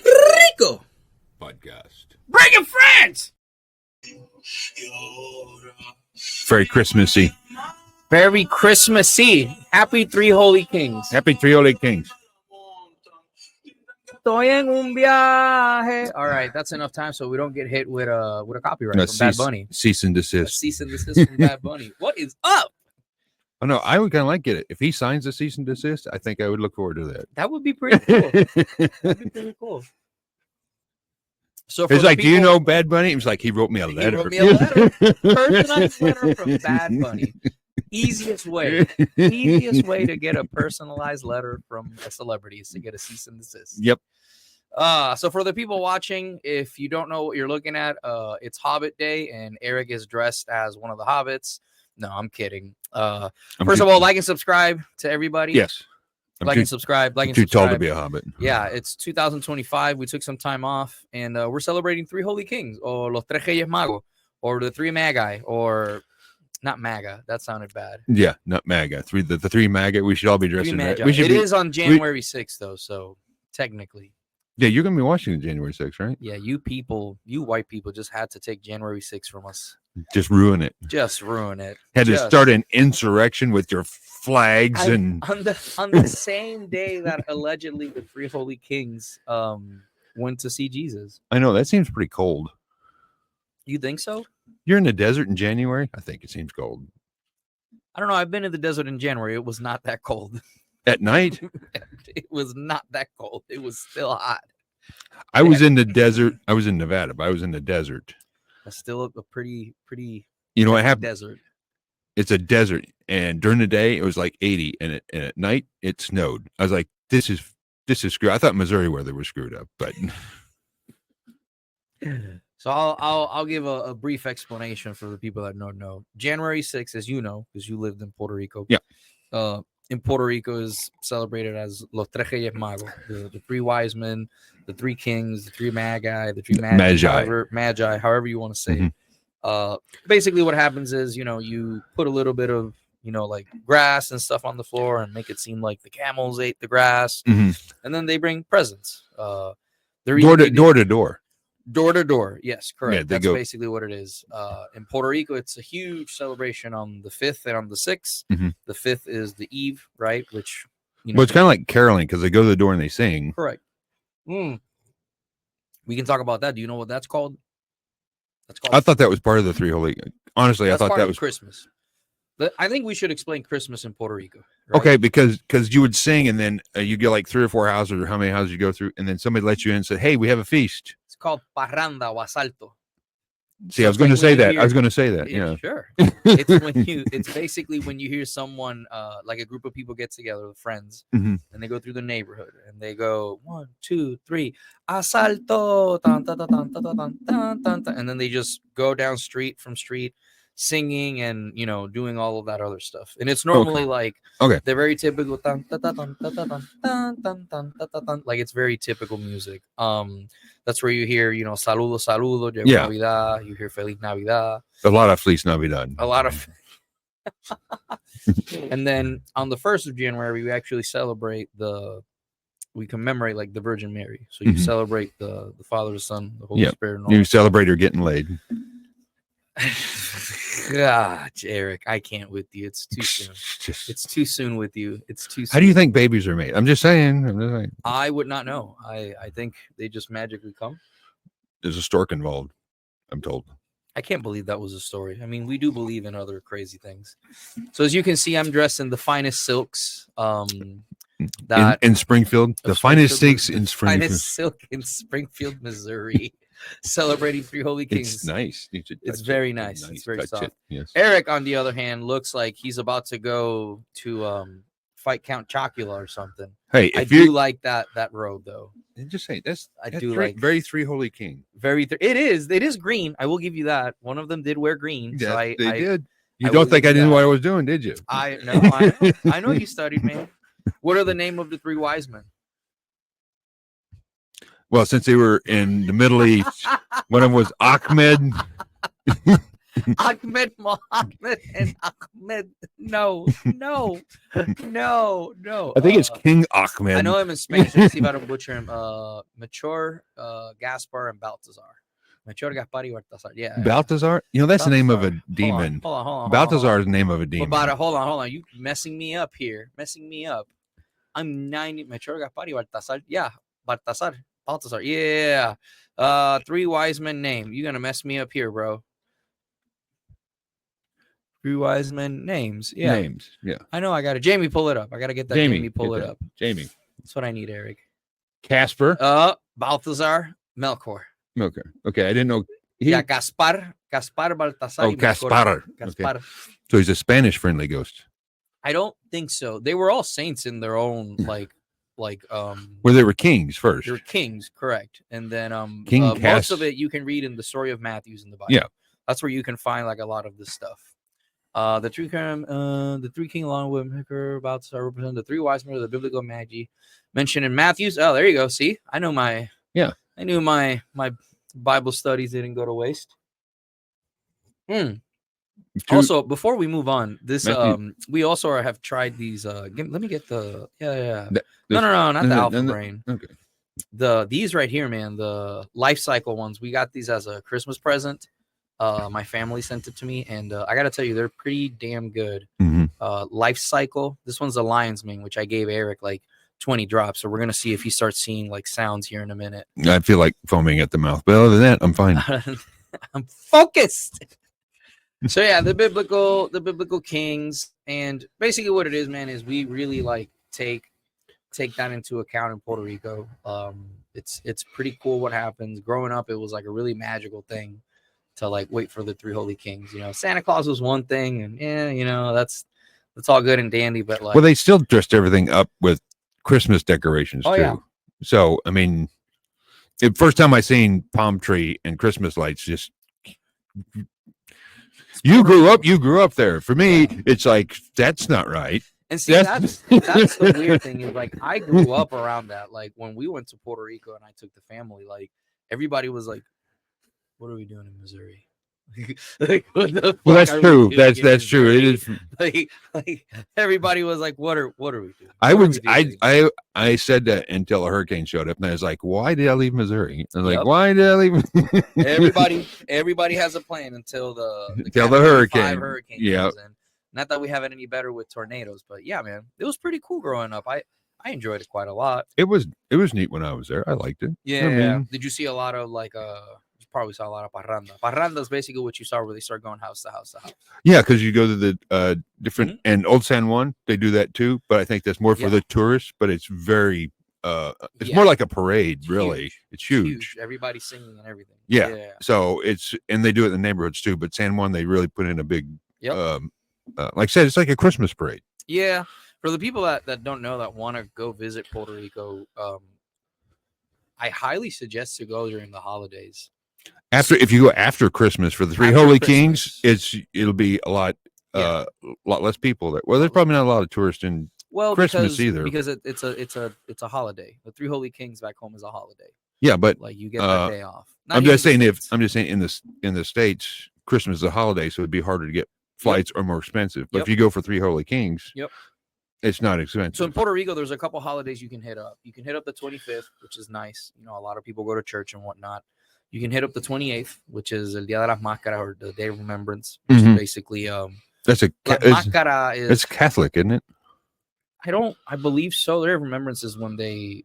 Rico podcast. Bringing friends. Very Christmassy. Very Christmassy. Happy Three Holy Kings. Happy Three Holy Kings. Estoy en un viaje. All right, that's enough time so we don't get hit with a copyright from Bad Bunny. Cease and desist. Cease and desist from Bad Bunny. What is up? Oh no, I would kind of like it. If he signs a cease and desist, I think I would look forward to that. That would be pretty cool. That'd be pretty cool. So it's like, do you know Bad Bunny? It was like he wrote me a letter. He wrote me a letter. Personalized letter from Bad Bunny. Easiest way to get a personalized letter from a celebrity is to get a cease and desist. Yep. So for the people watching, if you don't know what you're looking at, it's Hobbit Day, and Eric is dressed as one of the hobbits. No, I'm kidding. First of all, like and subscribe to everybody. Yes. And subscribe. Like and too subscribe. tall to be a hobbit. Yeah, it's 2025. We took some time off, and we're celebrating Three Holy Kings, or Los Tres Reyes Magos, or the Three Magi, or not MAGA. That sounded bad. Yeah, not MAGA. The three MAGA. We should all be dressed in that. It is on January 6th, though, so technically. Yeah, you're going to be watching January 6th, right? Yeah, you white people just had to take January 6th from us. Just ruin it. Had to start an insurrection with your flags on the same day that allegedly the Three Holy Kings went to see Jesus. I know, that seems pretty cold. You think so? You're in the desert in January? I think it seems cold. I don't know. I've been in the desert in January. It was not that cold. At night? It was not that cold. It was still hot. I was in the desert. I was in Nevada, but I was in the desert. That's still a pretty. You know what happened? Desert. It's a desert, and during the day it was like 80, and at night it snowed. I was like, "This is screwed." I thought Missouri weather was screwed up, but so I'll give a brief explanation for the people that don't know. January 6th, as you know, because you lived in Puerto Rico. Yeah. In Puerto Rico is celebrated as Los Tres Reyes Magos, the three wise men, the three kings, the three magi, the three magi, however you want to say. Mm-hmm. Basically what happens is, you put a little bit of, like grass and stuff on the floor and make it seem like the camels ate the grass. Mm-hmm. And then they bring presents. They're door to door. Door to door. Yes, correct. Yeah, that's basically what it is. In Puerto Rico, it's a huge celebration on the 5th and on the 6th. Mm-hmm. The 5th is the eve, right? Which, well, it's kind of like caroling because they go to the door and they sing. Correct. We can talk about that. Do you know what that's called? I thought that was part of the Three Holy. Honestly, I thought that was Christmas. I think we should explain Christmas in Puerto Rico. Right? Okay, because you would sing and then you get like 3 or 4 houses or how many houses you go through, and then somebody lets you in and said, "Hey, we have a feast." It's called parranda or asalto. See, I was going to say that. Yeah, sure. It's basically when you hear someone, like a group of people get together with friends, mm-hmm. and they go through the neighborhood and they go 1, 2, 3, asalto, tan, tan, tan, tan, tan, tan, tan, tan, and then they just go down street from street, singing and doing all of that other stuff. And it's normally like the very typical tan, tan, tan, tan, tan, tan, tan, tan, tan, tan, like it's very typical music. That's where you hear saludo, saludo, llegó Navidad, you hear Feliz Navidad. A lot of Feliz Navidad. A lot of and then on the 1st of January we actually commemorate like the Virgin Mary. So you mm-hmm. celebrate the Father, the Son, the Holy Spirit, and all you celebrate her getting laid. God, Eric, I can't with you. It's too soon. It's too soon with you. It's too soon. How do you think babies are made? I'm just saying. I would not know. I think they just magically come. There's a stork involved, I'm told. I can't believe that was a story. I mean, we do believe in other crazy things. So as you can see, I'm dressed in the finest silks. In Springfield, the finest silks in Springfield. Finest silk in Springfield, Missouri. Celebrating Three Holy Kings. It's nice. It's very nice. It's very soft. Yes. Eric, on the other hand, looks like he's about to go to fight Count Chocula or something. Hey, I do like that robe though. And just say that's like very Three Holy King. It is green. I will give you that. One of them did wear green. Yeah, so they did. You don't think I knew what I was doing, did you? I know you studied, man. What are the name of the three wise men? Well, since they were in the Middle East, one of them was Ahmed. Ahmed, Mohammed, and Ahmed. No. I think it's King Ahmed. I know him in Spanish. Let's see if I don't butcher him. Melchor, Gaspar, and Balthazar. Melchor, Gaspar, y Balthazar. Yeah. Balthazar? You know, that's the name of a Balthazar. demon. Hold on. Balthazar is the name of a demon. But hold on. You messing me up here. I'm 90. Melchor, Gaspar, y Balthazar. Yeah. Balthazar. Yeah. 3 wise men name. You're going to mess me up here, bro. 3 wise men names. Yeah. Names. Yeah. I know. I got it. Jamie, pull it up. I got to get that. Jamie, pull it up. Jamie. That's what I need, Eric. Casper. Balthazar. Melchor. Okay. I didn't know. Gaspar, Balthazar. Oh, Gaspar. Okay. So he's a Spanish-friendly ghost. I don't think so. They were all saints in their own Well, they were kings first. They were kings, correct. And then most of it you can read in the story of Matthew's in the Bible. Yeah. That's where you can find like a lot of this stuff. The three king along with Makara Balthazar represent the 3 wise men of the biblical magi mentioned in Matthew's. Oh, there you go. See, I knew my Bible studies didn't go to waste. Also, before we move on, this we also have tried these. Let me get the no, not the Alpha Brain. Okay, these right here, man, the life cycle ones. We got these as a Christmas present. My family sent it to me, and I gotta tell you, they're pretty damn good. Life cycle. This one's a lion's mane, which I gave Eric like 20 drops. So we're gonna see if he starts seeing like sounds here in a minute. I feel like foaming at the mouth, but other than that, I'm fine. I'm focused. So yeah, the biblical kings, and basically what it is, man, is we really like take that into account in Puerto Rico. It's pretty cool what happens. Growing up, it was like a really magical thing to like wait for the 3 holy kings. You know, Santa Claus was one thing, and that's all good and dandy, but like, well, they still dressed everything up with Christmas decorations too. Yeah. So I mean, the first time I seen palm tree and Christmas lights, just you grew up there. For me, it's like that's not right. And see, that's the weird thing is like I grew up around that. Like when we went to Puerto Rico and I took the family, like everybody was like, "What are we doing in Missouri?" Like, what the fuck well, that's true. That's true. It is like everybody was like, "What are we doing?" I said that until a hurricane showed up, and I was like, "Why did I leave Missouri?" I was like, "Why did I leave?" everybody has a plan until the hurricane comes in. Not that we have it any better with tornadoes, but yeah, man, it was pretty cool growing up. I enjoyed it quite a lot. It was neat when I was there. I liked it. Yeah. I mean, did you see a lot of like you probably saw a lot of parranda. Parranda is basically what you saw where they start going house to house to house. Yeah, because you go to the different and Old San Juan, they do that too. But I think that's more for the tourists. But it's very it's more like a parade, really. Huge. It's huge. Everybody's singing and everything. Yeah. So and they do it in the neighborhoods too. But San Juan, they really put in a big like I said, it's like a Christmas parade. Yeah. For the people that don't know, that want to go visit Puerto Rico, I highly suggest to go during the holidays. If you go after Christmas for the 3 holy kings, it'll be a lot less people there. Well, there's probably not a lot of tourists in Christmas either, because it's a holiday. The 3 holy kings back home is a holiday. Yeah, but like you get that day off. I'm just saying in the States, Christmas is a holiday, so it'd be harder to get flights or more expensive. But if you go for 3 holy kings, it's not expensive. So in Puerto Rico, there's a couple holidays you can hit up. You can hit up the 25th, which is nice. You know, a lot of people go to church and whatnot. You can hit up the 28th, which is El Día de las Máscaras, or the Day of Remembrance, which is basically it's Catholic, isn't it? I believe so. Their Remembrance is when they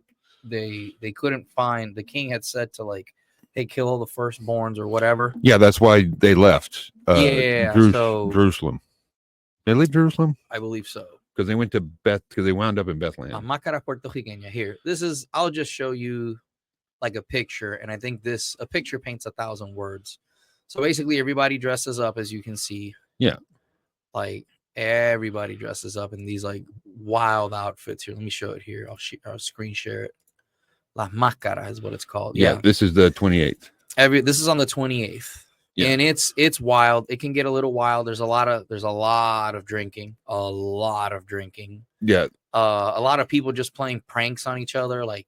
couldn't find, the king had said to like, hey, kill all the firstborns or whatever. Yeah, that's why they left. Jerusalem. They leave Jerusalem? I believe so. Because they went to because they wound up in Bethlehem. Makara Puerto Rican. Here. I'll just show you like a picture, and I think a picture paints 1,000 words. So basically everybody dresses up, as you can see. Yeah. Like everybody dresses up in these like wild outfits here. Let me show it here. I'll screen share it. La Máscara is what it's called. Yeah. This is the 28th. This is on the 28th. Yeah. And it's wild. It can get a little wild. There's a lot of drinking. Yeah. A lot of people just playing pranks on each other. Like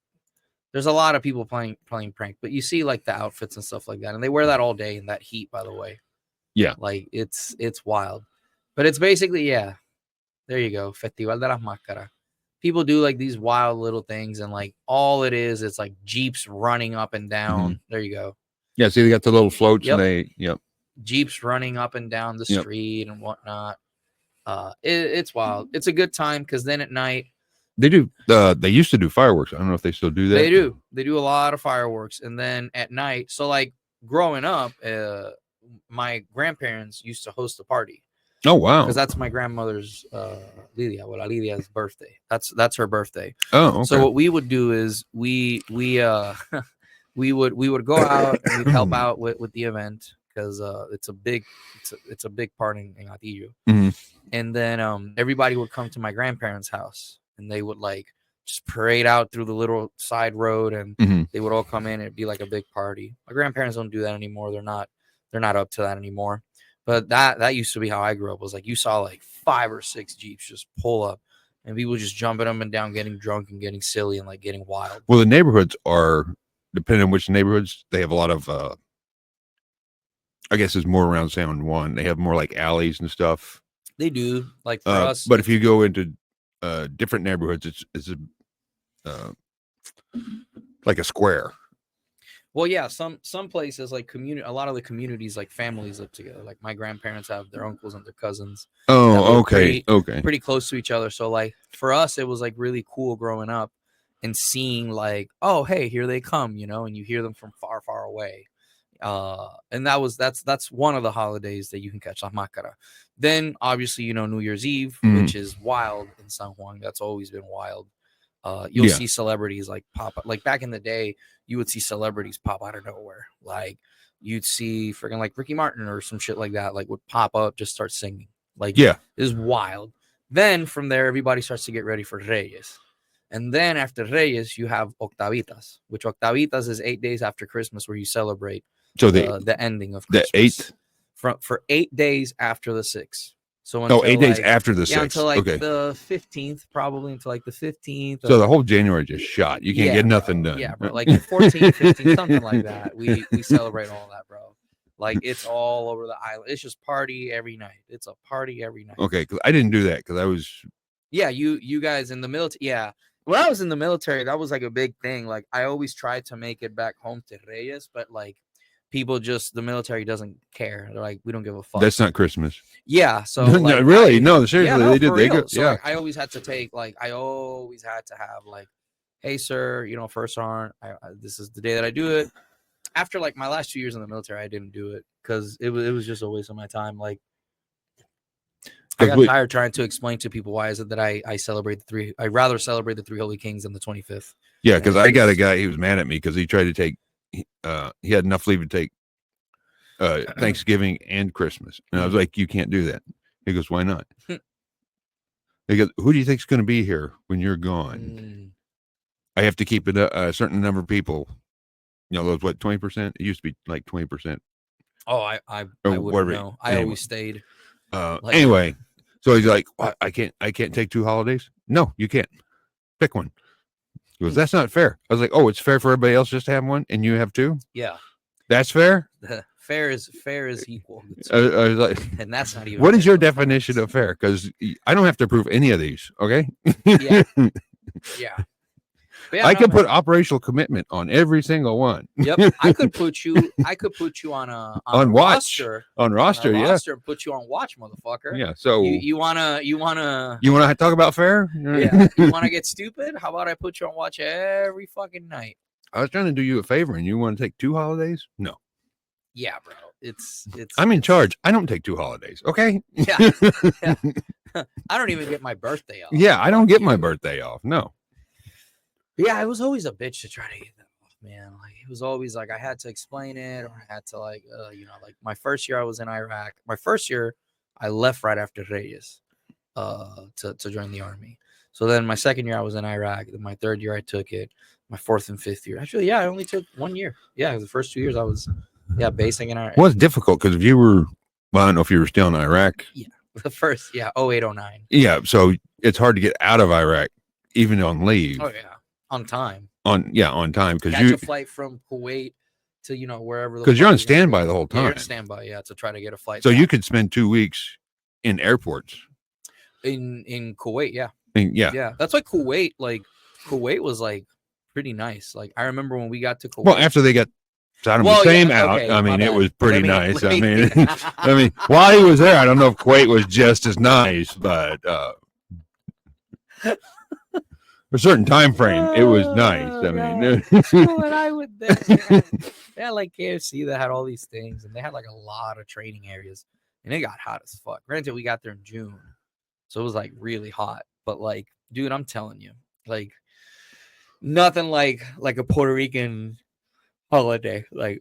there's a lot of people playing prank, but you see like the outfits and stuff like that. And they wear that all day in that heat, by the way. Yeah. Like it's wild. But it's basically, yeah. There you go. Festival de las Máscaras. People do like these wild little things, and like all it is, it's like Jeeps running up and down. There you go. Yeah, see, they got the little floats Yep. and they Jeeps running up and down the street and whatnot. It's wild. It's a good time because then at night they do. They used to do fireworks. I don't know if they still do that. they do. They do a lot of fireworks, and then at night. So like growing up, my grandparents used to host a party. Oh wow! Because that's my grandmother's Lydia's birthday. That's her birthday. Oh, okay. So what we would do is we would go out and we'd help out with the event because it's a big part in Atillo. And then everybody would come to my grandparents' house and they would like just parade out through the little side road and they would all come in and it'd be like a big party. My grandparents don't do that anymore. They're not up to that anymore. But that used to be how I grew up. Was like you saw like 5 or 6 Jeeps just pull up, and people just jumping up and down, getting drunk and getting silly and like getting wild. Well, the neighborhoods are depending on which neighborhoods. They have a lot of. I guess it's more around San Juan. They have more like alleys and stuff. They do like for us. But if you go into different neighborhoods, it's like a square. Well, yeah, some places like a lot of the communities like families live together. Like my grandparents have their uncles and their cousins. Oh, okay, pretty close to each other. So like for us, it was like really cool growing up and seeing like, oh, hey, here they come, and you hear them from far, far away. And that's one of the holidays that you can catch La Makara. Then obviously, New Year's Eve, which is wild in San Juan. That's always been wild. You'll see celebrities like pop up. Like back in the day, you would see celebrities pop out of nowhere. Like you'd see freaking like Ricky Martin or some shit like that, like would pop up, just start singing. Like, it is wild. Then from there, everybody starts to get ready for Reyes. And then after Reyes, you have Octavitas, which Octavitas is 8 days after Christmas, where you celebrate the ending of Christmas. The 8th? For 8 days after the 6th. So until 8 days after the 6th. Until like the 15th, probably until like the 15th. So the whole January just shot. You can't get nothing done. Yeah, bro. Like 14th, 15th, something like that. We celebrate all that, bro. Like it's all over the island. It's just party every night. It's a party every night. Okay, because I didn't do that because I was. Yeah, you guys in the military. Yeah, when I was in the military, that was like a big thing. Like I always tried to make it back home to Reyes, but like people the military doesn't care. They're like, we don't give a fuck. That's not Christmas. Yeah. So like, no, really, no, seriously, they did. They go. So like, I always had to have like, hey sir, first sergeant, this is the day that I do it. After like my last 2 years in the military, I didn't do it because it was just a waste of my time. Like I got tired trying to explain to people why is it that I rather celebrate the 3 Holy Kings than the 25th. Yeah, because I got a guy, he was mad at me because he tried to take he had enough leave to take Thanksgiving and Christmas. And I was like, you can't do that. He goes, why not? He goes, who do you think's going to be here when you're gone? I have to keep it a certain number of people. Those what 20%? It used to be like 20%. Oh, I wouldn't know. I always stayed. Anyway, so he's like, I can't take 2 holidays. No, you can't. Pick one. He goes, that's not fair. I was like, oh, it's fair for everybody else just to have one, and you have 2. Yeah, that's fair. Fair is equal. I was like, and that's not even. What is your definition of fair? Because I don't have to approve any of these. Okay. Yeah. Yeah. I could put operational commitment on every single one. Yep, I could put you on a roster. On roster, yeah. Roster and put you on watch, motherfucker. Yeah. So you wanna talk about fair? Yeah. You wanna get stupid? How about I put you on watch every fucking night? I was trying to do you a favor, and you want to take 2 holidays? No. Yeah, bro. It's. I'm in charge. I don't take 2 holidays. Okay. Yeah. I don't even get my birthday off. Yeah, I don't get my birthday off. No. Yeah, I was always a bitch to try to get that off, man. Like it was always like I had to explain it, or I had to like my first year I was in Iraq. My first year I left right after Reyes to join the army. So then my second year I was in Iraq. Then my third year I took it. My fourth and fifth year. Actually, yeah, I only took 1 year. Yeah, the first 2 years I was basing in Iraq. Well, it's difficult because if you were, well, I don't know if you were still in Iraq. Yeah, the first, 08, 09. Yeah, so it's hard to get out of Iraq, even on leave. Oh yeah, on time. On time because catch a flight from Kuwait to wherever. Because you're on standby the whole Yeah, you're time. on standby, to try to get a flight. So back. you could spend 2 weeks in airports. In Kuwait, yeah. Yeah. That's why Kuwait was like pretty nice. Like I remember when we got to Kuwait. Well, after they got Saddam Hussein out, okay, I mean, it was pretty nice. let me- I mean, while he was there, I don't know if Kuwait was just as nice, but for a certain time frame, it was nice. I mean, when I went there, they had like KFC that had all these things, and they had like a lot of training areas, and it got hot as fuck. Granted, we got there in June, so it was like really hot. But like, dude, I'm telling you, like nothing like a Puerto Rican holiday, like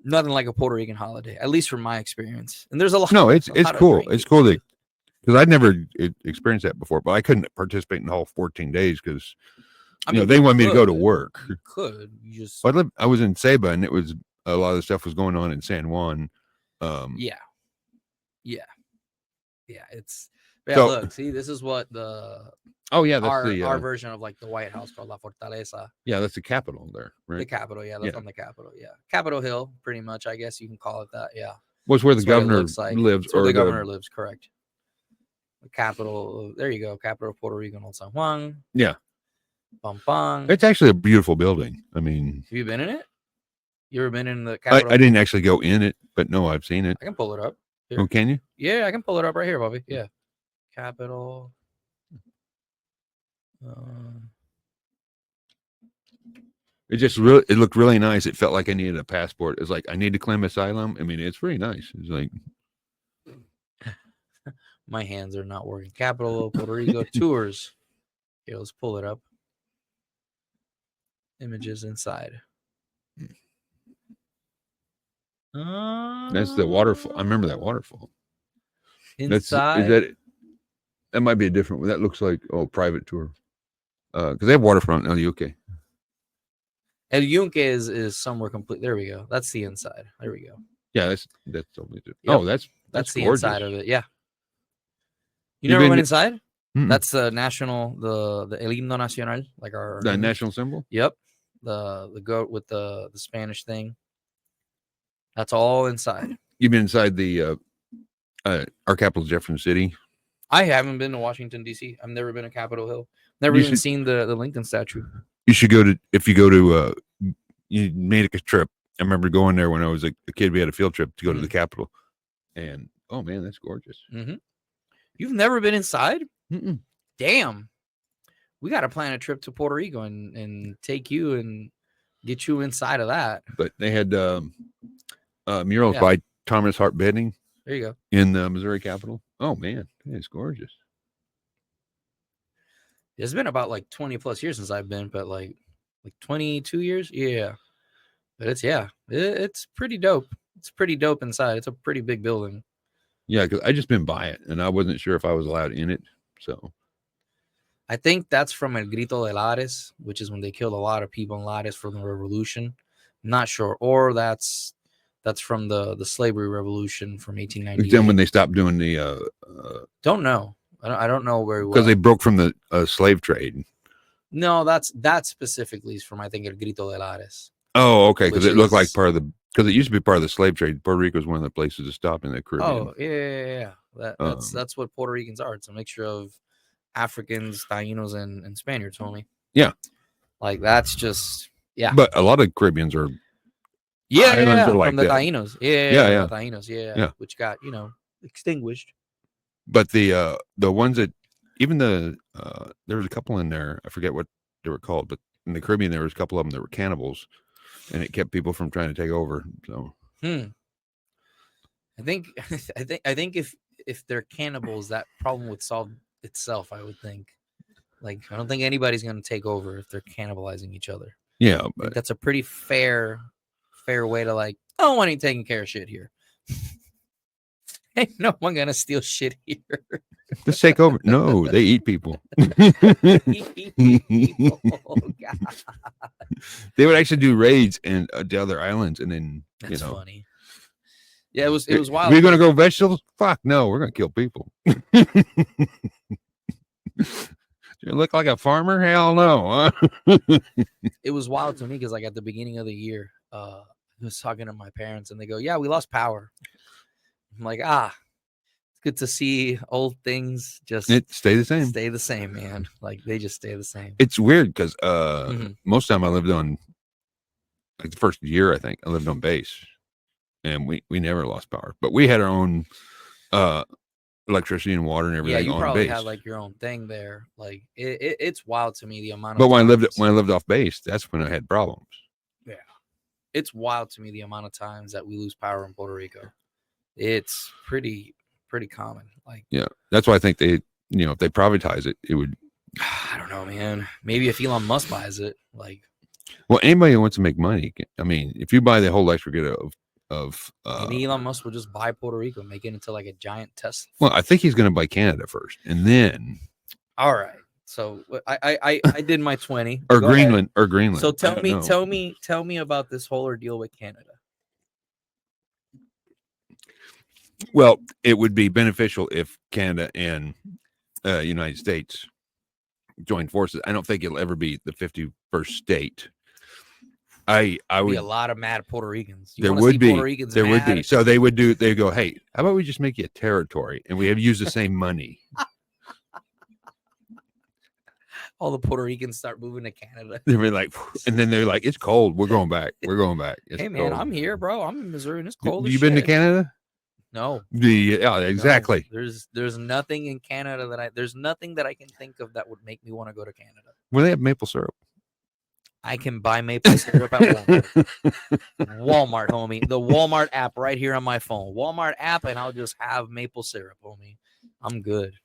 nothing like a Puerto Rican holiday, at least from my experience. And there's a lot. No, it's cool. It's cool because I'd never experienced that before, but I couldn't participate in the whole 14 days because they wanted me to go to work. You could. You just. I was in Ceiba, and it was a lot of the stuff was going on in San Juan. Yeah. It's. Yeah, look, see, this is what the. Oh yeah, that's our version of like the White House called La Fortaleza. Yeah, that's the capital there, right? The capital, that's on the capital. Yeah, Capitol Hill, pretty much. I guess you can call it that. Yeah, was where the governor lives, or the governor lives. Correct. The capital. There you go. Capital of Puerto Rico, Old San Juan. Yeah. Pampang. It's actually a beautiful building. I mean, have you been in it? You ever been in the capital? I didn't actually go in it, but no, I've seen it. I can pull it up. Here. Oh, can you? Yeah, I can pull it up right here, Bobby. Yeah, Capital. It looked really nice. It felt like I needed a passport. It's like I need to claim asylum. I mean, it's really nice. It's like my hands are not working. Capital of Puerto Rico tours. Okay, let's pull it up. Images inside. That's the waterfall. I remember that waterfall. Inside. That might be a different one. That looks like private tour. Because they have waterfront in El Yunque. El Yunque is somewhere complete. There we go. That's the inside. There we go. Yeah, that's totally different. Yep. Oh, that's the gorgeous. inside of it. Yeah. You never went inside? Mm-mm. That's the national, the El Himno Nacional, like our national symbol. Yep. The goat with the Spanish thing. That's all inside. You've been inside the our capital, Jefferson City. I haven't been to Washington D.C. I've never been to Capitol Hill. Never even seen the Lincoln statue. You should go to you made a trip. I remember going there when I was a kid. We had a field trip to go to the Capitol, and oh man, that's gorgeous. Mm-hmm. You've never been inside? Mm-mm. Damn. We got to plan a trip to Puerto Rico and take you and get you inside of that. But they had murals by Thomas Hart Benning. There you go. In the Missouri Capitol. Oh man, it's gorgeous. It's been about like 20 plus years since I've been, but like 22 years. Yeah. But it's pretty dope. It's pretty dope inside. It's a pretty big building. Yeah, because I just been by it and I wasn't sure if I was allowed in it. So I think that's from El Grito de Lares, which is when they killed a lot of people in Lares from the revolution. I'm not sure. Or that's from the slavery revolution from 1898. Then when they stopped doing the don't know. I don't know very well. Because they broke from the slave trade. No, that specifically is from, I think, El Grito de Lares. Oh, okay. Because it looked like because it used to be part of the slave trade. Puerto Rico was one of the places to stop in the Caribbean. Oh, yeah. That's what Puerto Ricans are. It's a mixture of Africans, Tainos, and Spaniards, homie. Yeah. Like, that's just, yeah. But a lot of Caribbeans are islands are like from the that. Tainos. Yeah. The Tainos, yeah. Which got, extinguished. But the ones that even there was a couple in there, I forget what they were called, but in the Caribbean there was a couple of them that were cannibals, and it kept people from trying to take over. So I think if they're cannibals, that problem would solve itself, I would think. Like, I don't think anybody's gonna take over if they're cannibalizing each other. Yeah, but that's a pretty fair way to, like, I don't want any taking care of shit here. Ain't no one gonna steal shit here. Just take over. No, they eat people. Oh, God. They would actually do raids in the other islands, and then that's funny. Yeah, it was wild. We're gonna go vegetables? Fuck no, we're gonna kill people. You look like a farmer? Hell no. It was wild to me because, like, at the beginning of the year, I was talking to my parents, and they go, "Yeah, we lost power." I'm like, it's good to see old things just stay the same. Stay the same, man. Like they just stay the same. It's weird because most of the time I lived on, like the first year, I think I lived on base, and we never lost power, but we had our own electricity and water and everything. Yeah, you on probably base. had like your own thing there. Like it's wild to me the amount of. But when I lived off base, that's when I had problems. Yeah, it's wild to me the amount of times that we lose power in Puerto Rico. It's pretty common. Like, yeah, that's why I think they, if they privatize it, it would. I don't know, man. Maybe if Elon Musk buys it, like. Well, anybody who wants to make money. I mean, if you buy the whole electric of maybe Elon Musk will just buy Puerto Rico, make it into like a giant Tesla. Well, I think he's going to buy Canada first, and then. All right. So I did my 20. Or Greenland. Or Greenland. So tell me about this whole ordeal with Canada. Well, it would be beneficial if Canada and United States joined forces. I don't think it'll ever be the 51st state. I would be a lot of mad Puerto Ricans. There would be. Puerto Ricans there mad? would be. So they go, hey, how about we just make you a territory and we have used the same money? All the Puerto Ricans start moving to Canada. They're like, and then they're like, it's cold. We're going back. We're going back. It's hey man, cold. I'm here, bro. I'm in Missouri and it's cold. You been to Canada? No. Yeah, exactly. No. There's nothing in Canada there's nothing that I can think of that would make me want to go to Canada. Well, they have maple syrup. I can buy maple syrup at Walmart. Walmart, homie. The Walmart app right here on my phone. Walmart app, and I'll just have maple syrup, homie. I'm good.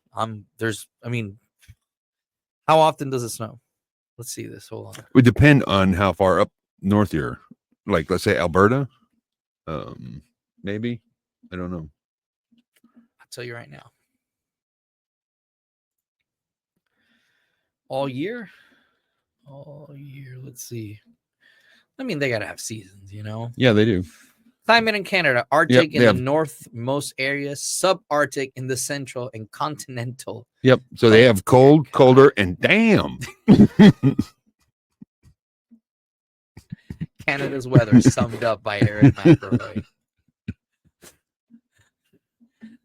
How often does it snow? Let's see this. Hold on. It would depend on how far up north you're. Like, let's say Alberta. Maybe. I don't know. I'll tell you right now. All year. Let's see. I mean, they got to have seasons, Yeah, they do. Climate in Canada, Arctic in the northmost area, subarctic in the central, and continental. Yep. So they have cold, colder, and damn. Canada's weather summed up by Eric McElroy.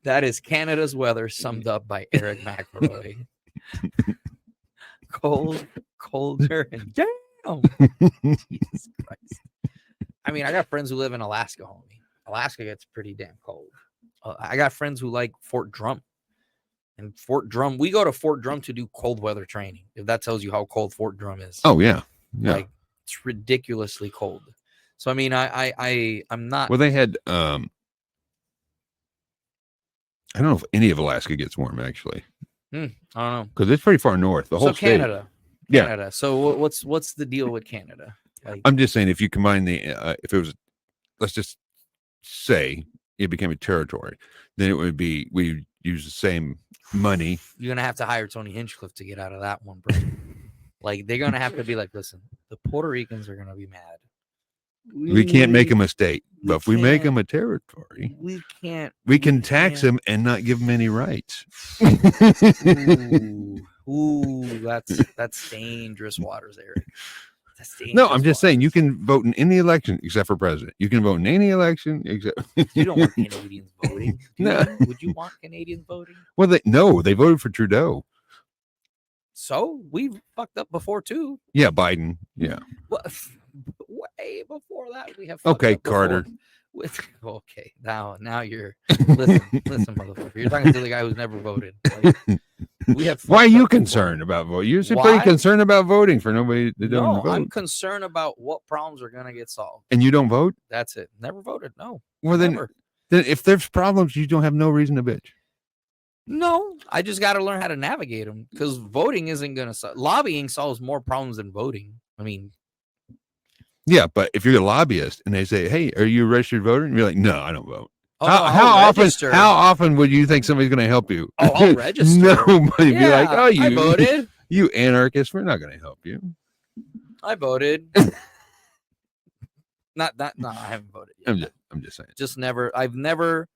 That is Canada's weather summed up by Eric McElroy. Cold, colder, and damn. Jesus Christ. I mean, I got friends who live in Alaska, homie. Alaska gets pretty damn cold. I got friends who like Fort Drum. And Fort Drum, we go to Fort Drum to do cold weather training. If that tells you how cold Fort Drum is. Oh, yeah. Like, it's ridiculously cold. So, I mean, I'm not. Well, they had, I don't know if any of Alaska gets warm, actually. I don't know. Because it's pretty far north. The whole state. Canada. So what's the deal with Canada? Like, I'm just saying, if you combine if it was, let's just say it became a territory, then it would be, we use the same money. You're gonna have to hire Tony Hinchcliffe to get out of that one, bro. Like, they're gonna have to be like, listen, the Puerto Ricans are gonna be mad. We can't make them a state, but if we make them a territory, we can't. We can tax them and not give them any rights. Ooh, that's dangerous waters, Eric. No, I'm just saying you can vote in any election except for president. You can vote in any election except. You don't want Canadians voting. No. Would you want Canadians voting? Well, they voted for Trudeau. So we fucked up before too. Yeah, Biden. Yeah. Well, way before that, we have. Okay, Carter. Okay, now you're listen, motherfucker. You're talking to the guy who's never voted. Like, we have. Why are you concerned about voting? You're pretty concerned about voting for nobody that don't vote. I'm concerned about what problems are gonna get solved. And you don't vote? That's it. Never voted. No. Well, then if there's problems, you don't have no reason to bitch. No, I just got to learn how to navigate them, because voting isn't gonna solve. Lobbying solves more problems than voting. I mean. Yeah, but if you're a lobbyist and they say, "Hey, are you a registered voter?" and you're like, "No, I don't vote." Oh, how often would you think somebody's going to help you? Oh, I'll register. Nobody be like, "Oh, I voted. You anarchist. We're not going to help you." I voted. No, I haven't voted yet. I'm just saying. Just never. I've never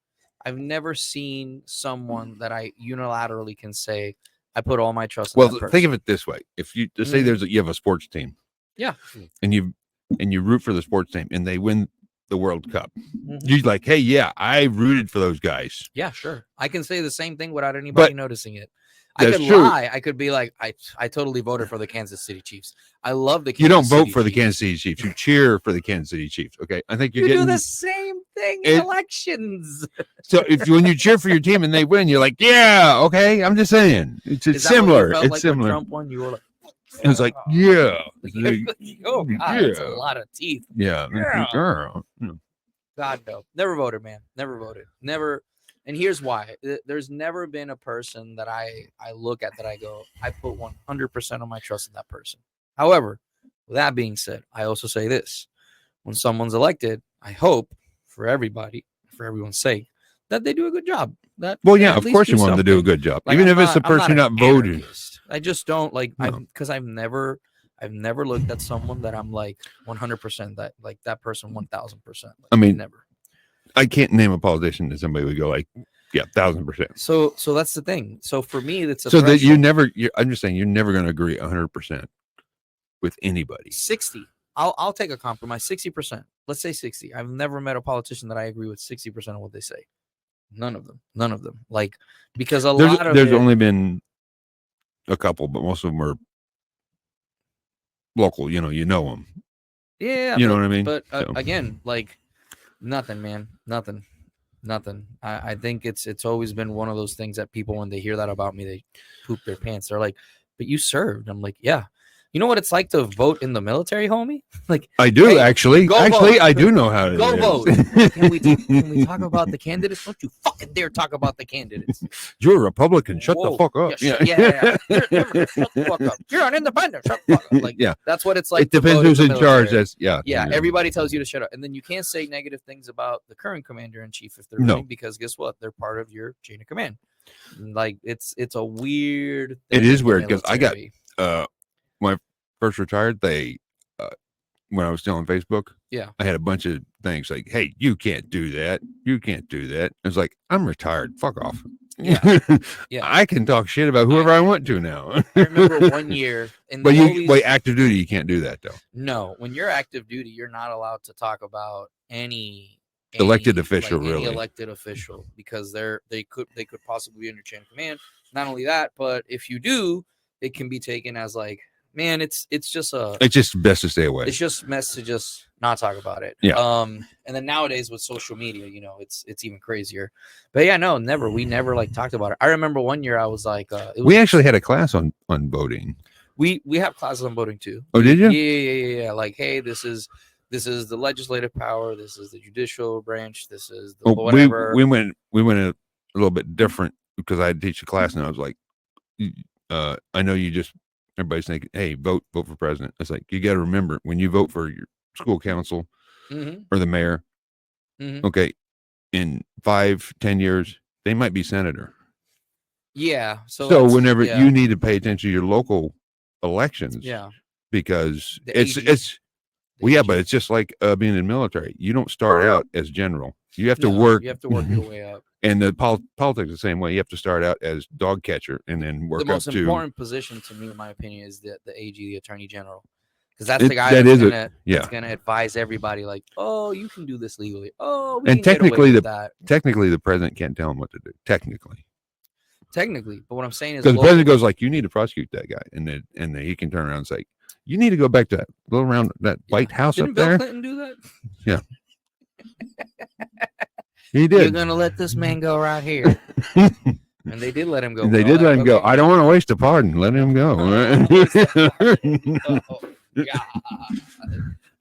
seen someone that I unilaterally can say I put all my trust. Well, think of it this way: if you say you have a sports team, yeah, and you root for the sports team and they win the World Cup. Mhm. You're like, hey, yeah, I rooted for those guys. Yeah, sure. I can say the same thing without anybody noticing it. I That's could true. lie. I could be like, I totally voted for the Kansas City Chiefs. I love the Kansas You don't vote City for the Chiefs. Kansas City Chiefs. You cheer for the Kansas City Chiefs. Okay, I think you're You getting do the same thing in It- elections. so. If when you cheer for your team and they win, you're like, yeah, okay. I'm just saying, it's Is that similar. what you felt It's like similar. when Trump won? You were like, It's like, yeah, oh God, that's a Yeah. lot of teeth. yeah. Yeah. God no, never voted, man. Never voted. Never. And here's why: there's never been a person that I look at that I go, I put 100% of my trust in that person. However, with that being said, I also say this: when someone's elected, I hope for everybody, for everyone's sake, that they do a good job. That Well, they yeah, at of least course you want them to do a something. good job, Like, even I'm if it's the I'm person an not voted. anarchist. I just don't like No. because I've never looked at someone that I'm like 100% that like that person 1000%. I mean, never. I can't name a politician that somebody would go like, yeah, 1000%. So that's the thing. So for me, that's a So that you threshold. never. I'm just saying, you're never going to agree 100% with anybody. 60. I'll take a compromise. 60%. Let's say 60. I've never met a politician that I agree with 60% of what they say. None of them. Like because There's only been a couple, but most of them are local. You know them. Yeah, You know what I mean? But So. again, like nothing, man. Nothing. I think it's always been one of those things that people, when they hear that about me, they poop their pants. They're like, but you served. I'm like, yeah. You know what it's like to vote in the military, homie? Like I do hey, actually. go Actually, vote. I do know how to Go do vote. it. Can we talk about the candidates? Don't you fucking dare talk about the candidates. You're a Republican. Shut the Whoa. fuck up. Yeah. You're Democrat. Shut the fuck up. You're an independent. Shut the fuck up. Like, yeah. That's what it's like. It depends to vote who's in charge. military. That's Yeah. Everybody tells you to shut up, and then you can't say negative things about the current commander in chief if they're running, because guess what? They're part of your chain of command. Like it's a weird thing. It is weird because I got when I first retired, they when I was still on Facebook, I had a bunch of things like, hey, you can't do that. You can't do that. It's like, I'm retired. Fuck off. Yeah. I can talk shit about whoever I want to now. I remember one year but active duty, you can't do that though. No, when you're active duty, you're not allowed to talk about any elected official, like, really. Any elected official, because they could possibly be in your chain of command. Not only that, but if you do, it can be taken as like, man, it's just best to stay away. It's just best to just not talk about it. Yeah. And then nowadays with social media, it's even crazier. But yeah, no, never. We never like talked about it. I remember one year I was like, we actually had a class on voting. We have classes on voting too. Oh, did you? Yeah. Like, hey, this is the legislative power. This is the judicial branch. This is the whatever. We went a little bit different because I teach a class and I was like, I know you just. Everybody's thinking, hey, vote for president. It's like, you got to remember, when you vote for your school council or the mayor, okay, in 5-10 years, they might be senator. Yeah. So whenever you need to pay attention to your local elections, because but it's just like being in the military. You don't start out as general. You have to work. You have to work your way up. And the politics the same way. You have to start out as dog catcher and then work up to. The most important position to me, in my opinion, is the AG, the Attorney General, because that's the guy that's going to advise everybody. Like, oh, you can do this legally. Oh, we can technically get away with that. Technically, the president can't tell him what to do. Technically, but what I'm saying is, because the president goes like, you need to prosecute that guy, and then he can turn around and say, you need to go back to that little around that White House Didn't up Bill there. Clinton do that? Yeah. He did. You're gonna let this man go right here, and they did let him go. They did let him go. I don't want to waste a pardon. Let him go.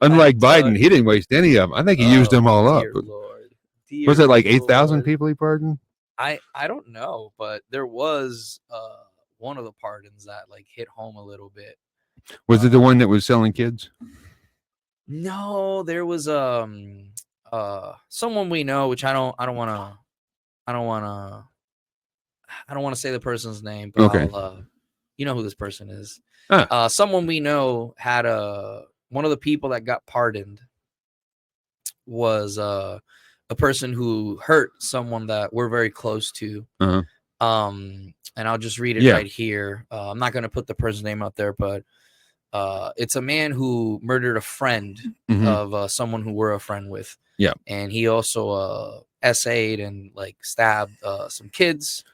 Unlike Biden, he didn't waste any of them. I think he used them all up. Was it like 8,000 people he pardoned? I don't know, but there was one of the pardons that like hit home a little bit. Was it the one that was selling kids? No, there was someone we know, which I don't want to say the person's name, but okay. you know who this person is. Someone we know had one of the people that got pardoned was a person who hurt someone that we're very close to. And I'll just read it right here. I'm not going to put the person's name out there, but It's a man who murdered a friend of someone who we're a friend with. Yeah. And he also essayed and like stabbed some kids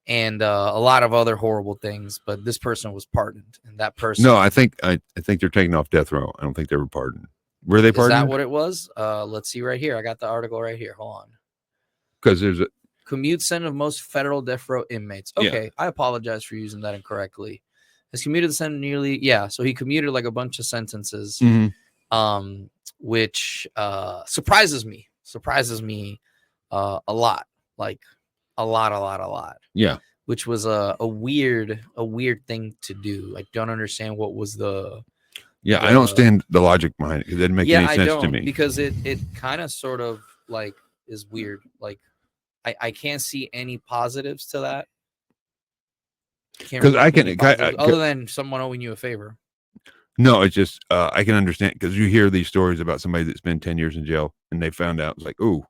and a lot of other horrible things. But this person was pardoned, and that person. No, I think they're taken off death row. I don't think they were pardoned. Were they pardoned? Is that what it was? Let's see right here. I got the article right here. Hold on. Because there's a commute sentence of most federal death row inmates. Okay, yeah. I apologize for using that incorrectly. Has commuted the sentence nearly, so he commuted like a bunch of sentences, which surprises me a lot, like a lot. Yeah. Which was a weird thing to do. I don't understand what was the. Yeah, I don't understand the logic behind it. It didn't make any sense to me. Because it kind of sort of like is weird. Like I can't see any positives to that. Because other than someone owing you a favor. No, it's just I can understand because you hear these stories about somebody that's been 10 years in jail and they found out it's like, oh,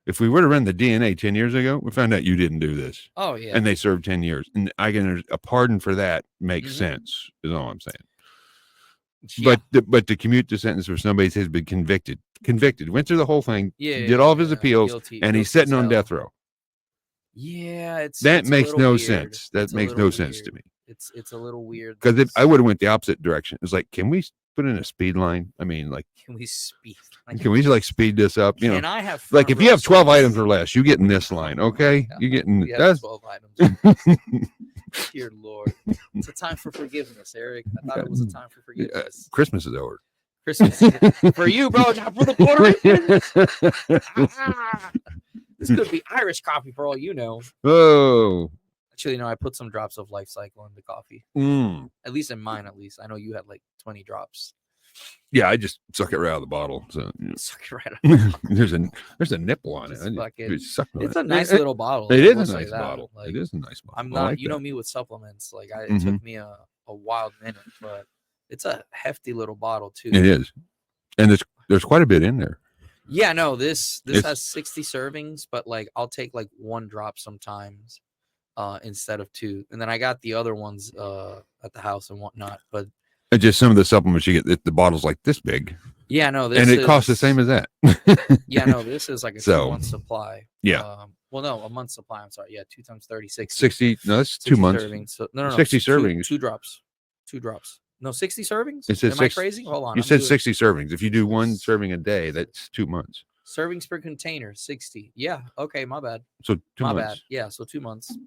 if we would have run the DNA 10 years ago, we found out you didn't do this. Oh yeah, and they served 10 years, and a pardon for that makes sense. Is all I'm saying. Yeah. But to commute the sentence for somebody who's been convicted, went through the whole thing, did all of his appeals, and he's sitting on death row. Yeah, that it's makes no sense. That makes no sense to me. It's a little weird because I would have went the opposite direction. It's like, can we put in a speed line? I mean, like, can we speed? Can we like speed this up? You know, I have like if you have 12 items or less, you get in this line, okay? You getting that's 12 items. Dear Lord, it's a time for forgiveness, Eric. I thought it was a time for forgiveness. Christmas is over. Christmas for you, bro, not for the Puerto Ricans. This could be Irish coffee for all you know. Oh. Actually, no, I put some drops of Life Cycle in the coffee. At least in mine, at least. I know you had like 20 drops. Yeah, I just suck it right out of the bottle. So suck it right out of the bottle. there's a nipple on it. It's a nice little bottle. It is a nice bottle. Like, it is a nice bottle. I'm not, like know me with supplements. Like it took me a wild minute, but it's a hefty little bottle too. It is. And there's quite a bit in there. Yeah, no, this has 60 servings, but like I'll take like one drop sometimes instead of two. And then I got the other ones at the house and whatnot. But and just some of the supplements you get, the bottle's like this big. Yeah, no, and it costs the same as that. Yeah, no, this is like a 2-month supply. Yeah. Well, no, a month supply. I'm sorry. Yeah, 2 times 30, 60. 60. No, that's 2 months. Servings. So, no, 60 servings. Two drops. 2 drops. No, 60 servings? It says Am I crazy? Hold on. You said 60 servings. If you do one serving a day, that's 2 months. Servings per container, 60. Yeah. Okay, my bad. So 2 months. My bad. Yeah, so 2 months.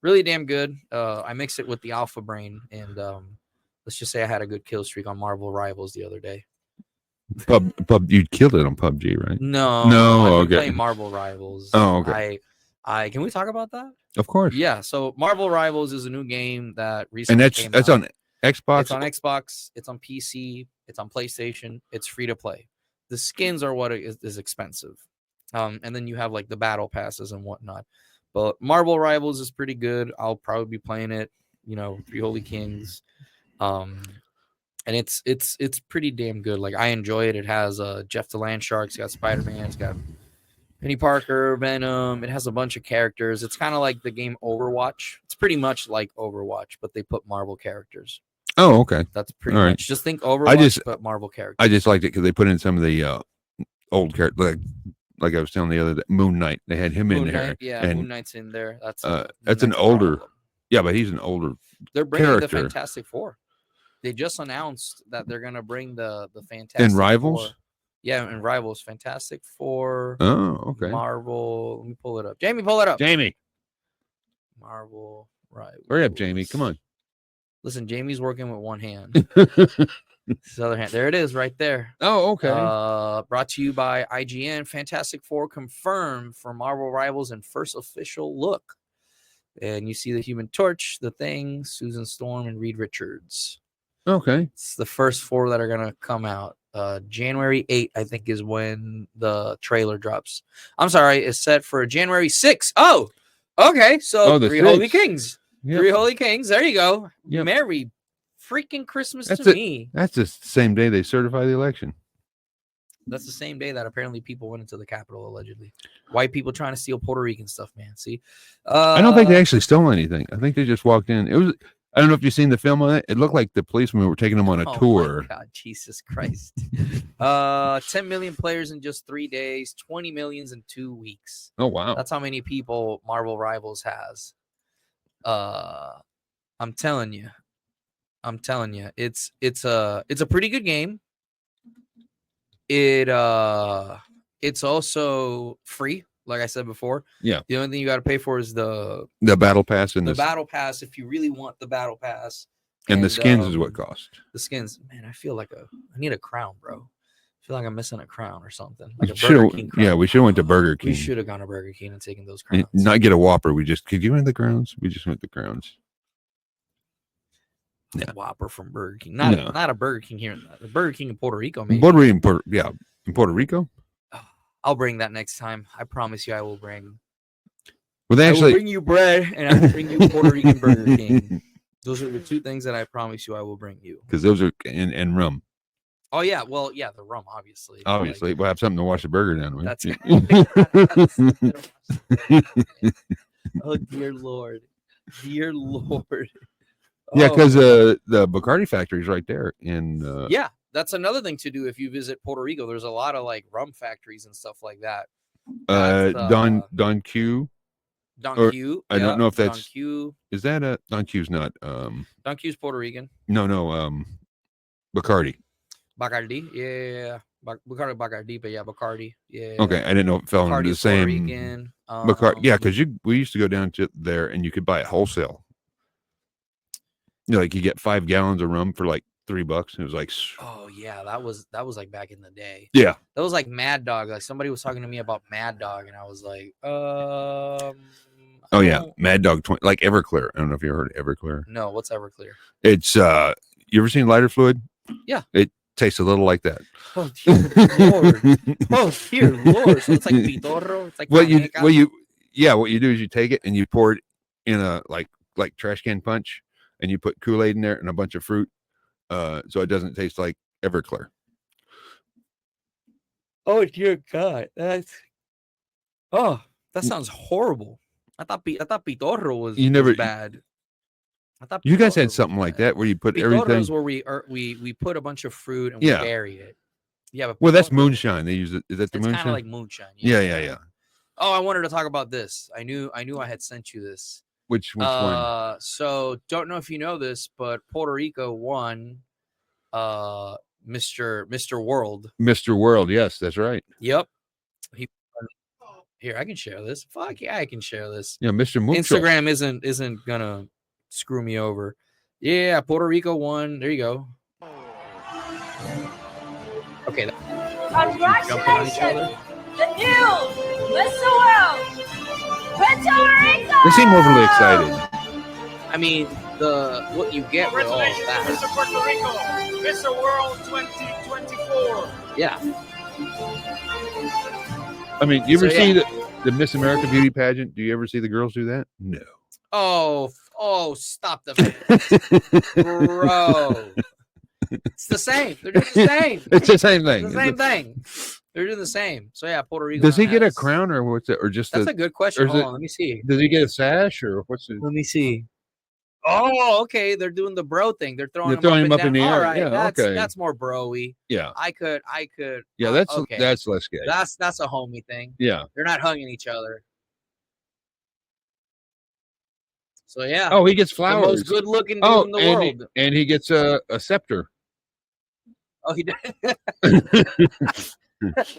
Really damn good. I mixed it with the Alpha Brain, and let's just say I had a good kill streak on Marvel Rivals the other day. Pub, you killed it on PUBG, right? No. I've been playing Marvel Rivals. Oh, okay. I can we talk about that? Of course. Yeah. So Marvel Rivals is a new game that recently came out. On Xbox. It's on Xbox. It's on PC. It's on PlayStation. It's free to play. The skins are what is expensive, and then you have like the battle passes and whatnot. But Marvel Rivals is pretty good. I'll probably be playing it. You know, 3 Holy Kings. And it's pretty damn good. Like I enjoy it. It has Jeff the Land Shark. It's got Spider-Man. It's got Penny Parker, Venom. It has a bunch of characters. It's kind of like the game Overwatch. It's pretty much like Overwatch, but they put Marvel characters. Oh, okay. That's pretty much. Right. Just think Overwatch, but Marvel characters. I just liked it because they put in some of the old characters, like I was telling the other day, Moon Knight. They had him in there. Yeah, and Moon Knight's in there. That's an older. Yeah, but he's an older. They're bringing the Fantastic Four. They just announced that they're gonna bring the Fantastic in Rivals. Four. Yeah, in Rivals, Fantastic Four. Oh, okay. Marvel. Let me pull it up. Jamie, pull it up. Jamie. Marvel Rivals. Hurry up, Jamie. Come on. Listen, Jamie's working with one hand. His other hand. There it is, right there. Oh, okay. Brought to you by IGN. Fantastic Four confirmed for Marvel Rivals and first official look. And you see the Human Torch, the Thing, Susan Storm, and Reed Richards. Okay. It's the first 4 that are going to come out. January 8th, I think, is when the trailer drops. I'm sorry, it's set for January 6th. Oh, okay. So 3 Holy Kings. Yep. 3 Holy Kings. There you go. Yep. Merry freaking Christmas to me. That's the same day they certify the election. That's the same day that apparently people went into the Capitol, allegedly. White people trying to steal Puerto Rican stuff, man. See? I don't think they actually stole anything. I think they just walked in. I don't know if you've seen the film on it. It looked like the policemen were taking them on a tour. My God, Jesus Christ. 10 million players in just 3 days, 20 millions in 2 weeks. Oh wow. That's how many people Marvel Rivals has. I'm telling you. It's a pretty good game. It's also free, like I said before. Yeah. The only thing you got to pay for is the battle pass and the battle pass if you really want the battle pass. And the skins is what cost. The skins, man. I need a crown, bro. I feel like I'm missing a crown or something. Like a Burger King crown. Yeah, we should have went to Burger King. We should have gone to Burger King and taken those crowns. Not get a Whopper. Could you win the crowns? We just went the crowns. Yeah. Whopper from Burger King. Not a Burger King here. The Burger King in Puerto Rico, maybe. In Puerto Rico. I'll bring that next time. I promise you, I will bring. Well, I will bring you bread, and I will bring you Puerto Rican Burger King. Those are the two things that I promise you I will bring you. Because those are and rum. Oh yeah, well yeah, the rum obviously. Obviously, we'll have something to wash the burger down with. That's. Oh dear Lord, dear Lord. Yeah, because the Bacardi factory is right there. Yeah, that's another thing to do if you visit Puerto Rico. There's a lot of like rum factories and stuff like that. Don Q. Don Q. I don't know if that's Don Q. Is that a Don Q's not? Don Q's Puerto Rican. No. Bacardi. Bacardi, yeah. Bacardi, but yeah, Bacardi, yeah. Okay, I didn't know if it fell into the same. Rican, Bacardi, yeah, because we used to go down to there and you could buy it wholesale. Like you get 5 gallons of rum for like $3. It was like, oh yeah, that was like back in the day. Yeah, that was like Mad Dog. Like somebody was talking to me about Mad Dog, and I was like, oh yeah, Mad Dog 20, like Everclear. I don't know if you ever heard of Everclear. No, what's Everclear? It's you ever seen lighter fluid? Yeah, it tastes a little like that. Oh dear Lord! Oh dear Lord! So it's like pitorro. It's like what you do is you take it and you pour it in a like trash can punch, and you put Kool-Aid in there and a bunch of fruit, so it doesn't taste like Everclear. Oh dear God! That sounds horrible. I thought pitorro was bad. I thought you guys had something like that where you put everything. Where we put a bunch of fruit and we bury it. Yeah, but that's moonshine. They use it. Is that the moonshine? It's kind of like moonshine. Yeah. Oh, I wanted to talk about this. I knew I had sent you this. Which one? So don't know if you know this, but Puerto Rico won Mr. World. Mr. World, yes, that's right. Yep. Here, I can share this. Fuck yeah, I can share this. Yeah, Mr. Mucho. Instagram isn't gonna screw me over. Yeah, Puerto Rico won. There you go. Okay. Congratulations! The new Mr. World, Puerto Rico! They seem overly excited. I mean, what you get with all that. Mr. Puerto Rico, Mr. World 2024. Yeah. I mean, you ever see the Miss America beauty pageant? Do you ever see the girls do that? No. Oh, stop the bro. It's the same. They're doing the same. It's the same thing. It's the same thing. They're doing the same. So yeah, Puerto Rico. Does he get a crown or what's it? Or just that's a good question. Hold on, let me see. Does he get a sash or what's it? Let me see. Oh, okay. They're doing the bro thing. They're throwing him up in the air. All right, yeah, that's more bro-y. Yeah. I could. Yeah, that's less gay. That's a homie thing. Yeah. They're not hugging each other. So yeah. Oh, he gets flowers. The most good-looking dude in the world. And he gets a scepter. Oh, he does.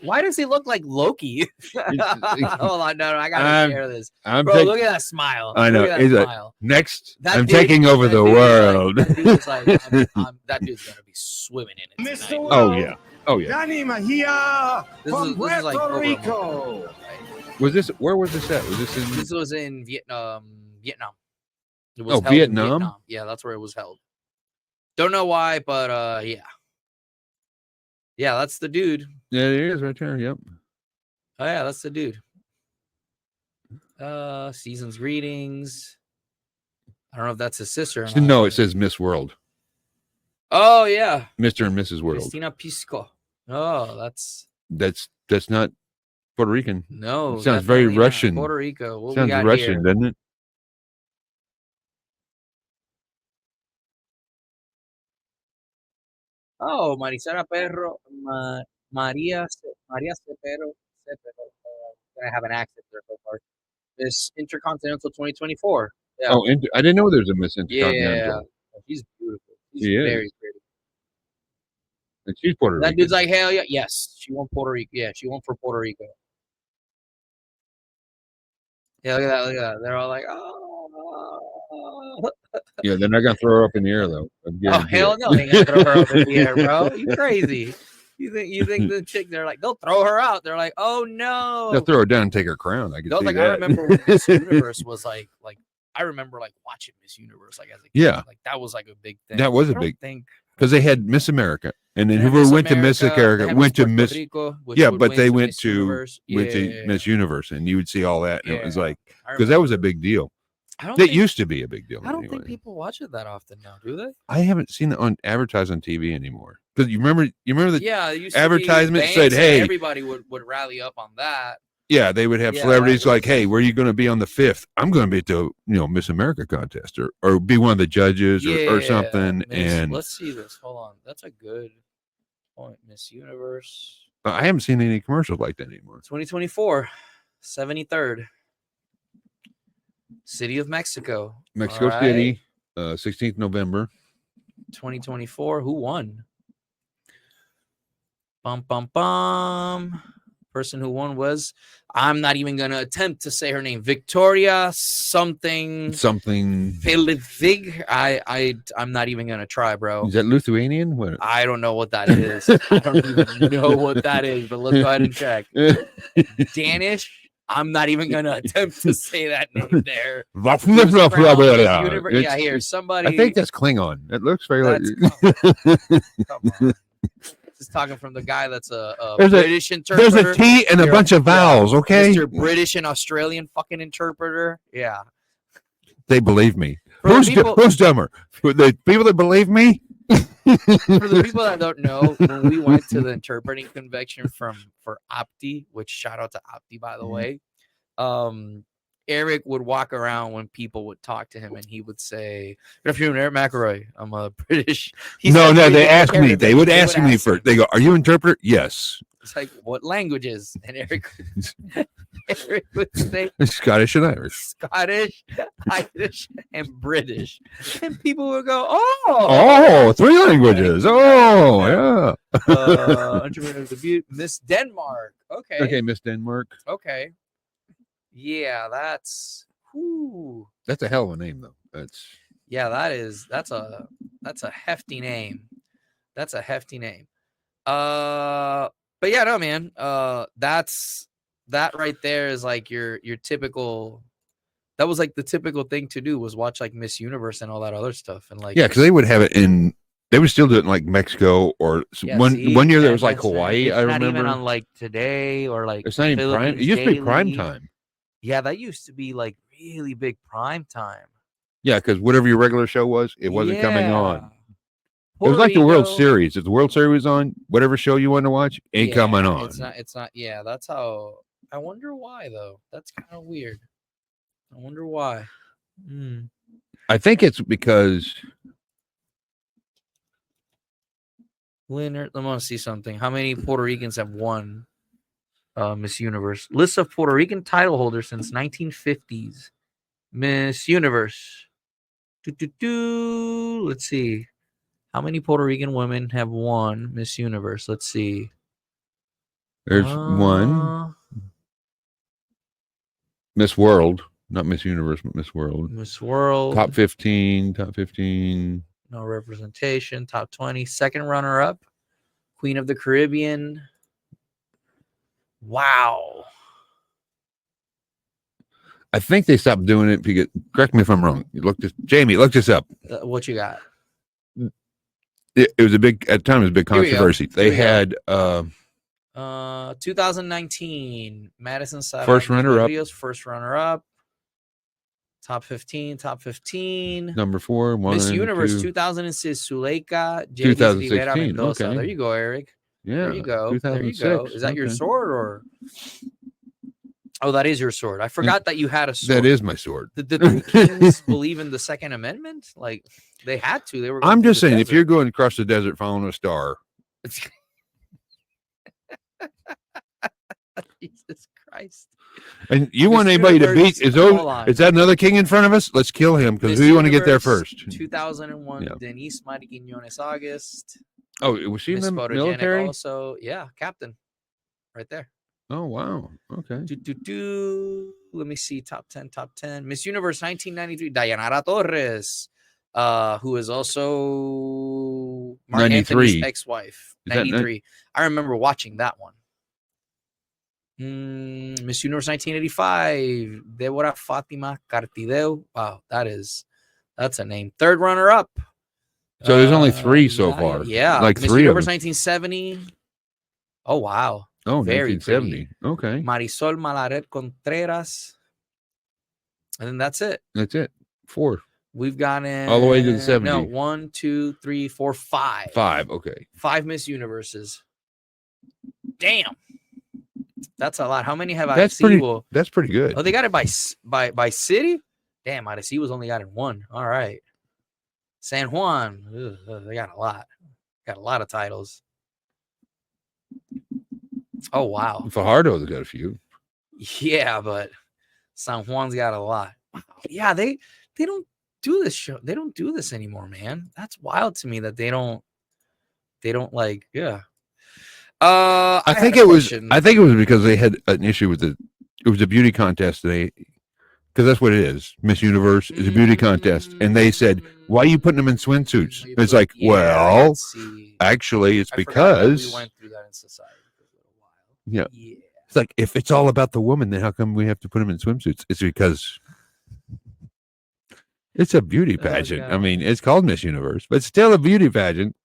Why does he look like Loki? Hold on, no, I gotta share this. Bro, look at that smile. I know. Look at that smile. Next, I'm taking over the world. That dude's gonna be swimming in it tonight. Oh yeah. Danny Mahia from Puerto Rico. Was this? Where was this at? Was this in? This was in Vietnam. It was held Vietnam? in Vietnam. Yeah, that's where it was held. Don't know why, but yeah. Yeah, that's the dude. Yeah, it is right there. Yep. Oh yeah, that's the dude. Season's greetings. I don't know if that's his sister. Or not. No, it says Miss World. Oh yeah, Mr. and Mrs. World. Cristina Pisco. Oh, that's not Puerto Rican. No, it sounds very Russian. Puerto Rico. What sounds we got Russian, here? doesn't it? Oh, Marisela Perro, Maria Cepero. I have an accent there so far. Miss Intercontinental 2024. Yeah. Oh, I didn't know there's a Miss Yeah. Intercontinental. She's beautiful. She's She very is. pretty. And she's Puerto That Rican. dude's like, hell yeah. Yes. She won Puerto Rico. Yeah, she won for Puerto Rico. Yeah, look at that. Look at that. They're all like, oh. Yeah, they're not gonna throw her up in the air though. Oh, hell no. They ain't gonna throw her up in the air, bro. You crazy. You think the chick, they're like, they'll throw her out. They're like, oh no. They'll throw her down and take her crown. I can No, see like that. I remember when Miss Universe was like I remember like watching Miss Universe like as a kid. Yeah. Like that was like a big thing. That was a I don't big thing. Because they had Miss America, and then They had whoever Miss went to Miss America, America they had went to Puerto Miss. Rico, which Yeah, would but win they to went Miss to Universe. went to Yeah. Miss Universe, and you would see all that, and it was Yeah. like I because that was a remember. big deal. I don't That think, used to be a big deal. I don't anyway. think people watch it that often now, do they? I haven't seen it on advertised on TV anymore. Because you remember the Yeah, it used advertisement to be said, banks and "Hey." everybody would rally up on that. Yeah, they would have Yeah, celebrities that like, was- "Hey, where are you going to be on the 5th? I'm going to be at the Miss America contest, or be one of the judges, or something." And let's see this. Hold on, that's a good point. Miss Universe I haven't seen any commercials like that anymore. 2024, 73rd City of Mexico. Mexico All right. City, 16th November. 2024. Who won? Bum bum bum. Person who won was, I'm not even gonna attempt to say her name. Victoria something Pelevig. I'm not even gonna try, bro. Is that Lithuanian? What? I don't know what that is. I don't even know what that is, but let's go ahead and check. Danish. I'm not even gonna attempt to say that name there. Yeah, here, somebody. I think that's Klingon. It looks very like. Come on. This is talking from the guy that's a There's a- British interpreter. There's a T and a Here, bunch of vowels. Okay, Mr. British and Australian fucking interpreter. Yeah. they believe me. For the people- Who's dumber? The people that believe me. For the people that don't know, when we went to the interpreting convention for Opti, which shout out to Opti by the way, Eric would walk around when people would talk to him, and he would say, "Good afternoon, Eric McElroy. I'm a British." No, they asked me. They would ask me first. They go, "Are you an interpreter?" Yes. It's like, what languages? And Eric would say Scottish and Irish. Scottish, Irish, and British. And people would go, Oh, 3 languages. Oh, yeah. Entrepreneur of the Butte, Miss Denmark. Okay. Okay, Miss Denmark. Okay. Yeah, that's That's a hell of a name, though. that's a hefty name. That's a hefty name. But yeah, no, man. That right there is like your typical. That was like the typical thing to do was watch like Miss Universe and all that other stuff, and like Yeah, because they would have it in. They would still do it in like Mexico or one year there was like Hawaii. I remember. Not even on like Today or like It's not even prime. It used to be prime time. Yeah, that used to be like really big prime time. Yeah, because whatever your regular show was, it wasn't coming on. Puerto It was like the World Rico- Series. If the World Series was on, whatever show you want to watch ain't coming on. It's not. Yeah, that's how. I wonder why though. That's kind of weird. I wonder why. I think it's because Leonard, I want to see something. How many Puerto Ricans have won Miss Universe? List of Puerto Rican title holders since 1950s. Miss Universe. Let's see. How many Puerto Rican women have won Miss Universe? Let's see. there's one Miss World, not Miss Universe, but Miss World. Miss World. Top 15. No representation. Top 20. Second runner up. Queen of the Caribbean. Wow. I think they stopped doing it because, correct me if I'm wrong. Jamie, look this up. What you got? It was a big, at the time, it was a big Here we go. controversy. They Here we had 2019 Madison Side First runner-up. First runner up. Top 15. Top 15. number 4, Miss 1, Universe 2. 2006 Zuleika 2016, Mendoza. okay. There you go, Eric. Yeah, There you go. There you go. 2006, Is that your okay. sword or Oh, that is your sword. I forgot that you had a sword. That is my sword. Did the Kings believe in the Second Amendment? Like they had to. They were. I'm just saying, if desert. you're going across the desert following a star, Jesus Christ. and you Miss want anybody to beat, Hold on. is that another king in front of us? Let's kill him, because Miss who do you want to get there Universe first? 2001, Yeah. Denise Mariquiñones August. Oh, was she in Miss the Photogenic military? Also, yeah, captain, right there. Oh, wow. Okay. Let me see. Top 10. Miss Universe 1993, Dayanara Torres, who is also Mark 93. Anthony's ex-wife. 93. I remember watching that one. Miss Universe 1985, Deborah Fatima Cartideu. Wow, that's a name. Third runner-up. So there's only 3 so far. Yeah, like Miss 3 Universe of them. 1970. Oh wow. Oh, Very 1970. Okay. Marisol Malaret Contreras. And then that's it. That's it. 4. We've gotten All the way to the 70. No, 1, 2, 3, 4, 5. 5. Okay. 5 Miss Universes. Damn. That's a lot. How many have That's Arecibo? That's pretty good. Oh, they got it by city? Damn, Arecibo's only got it 1. All right. San Juan. They got a lot. Got a lot of titles. Oh, wow. Fajardo's got a few. Yeah, but San Juan's got a lot. Wow. Yeah, they don't do this show. They don't do this anymore, man. That's wild to me that they don't like, yeah. I think it was because they had an issue with it was a beauty contest today. Because that's what it is. Miss Universe is a beauty contest. And they said, why are you putting them in swimsuits? It's like, well, actually, it's because we went through that in society for a little while. Yeah. It's like, if it's all about the woman, then how come we have to put them in swimsuits? It's because it's a beauty pageant. God. I mean, it's called Miss Universe, but it's still a beauty pageant.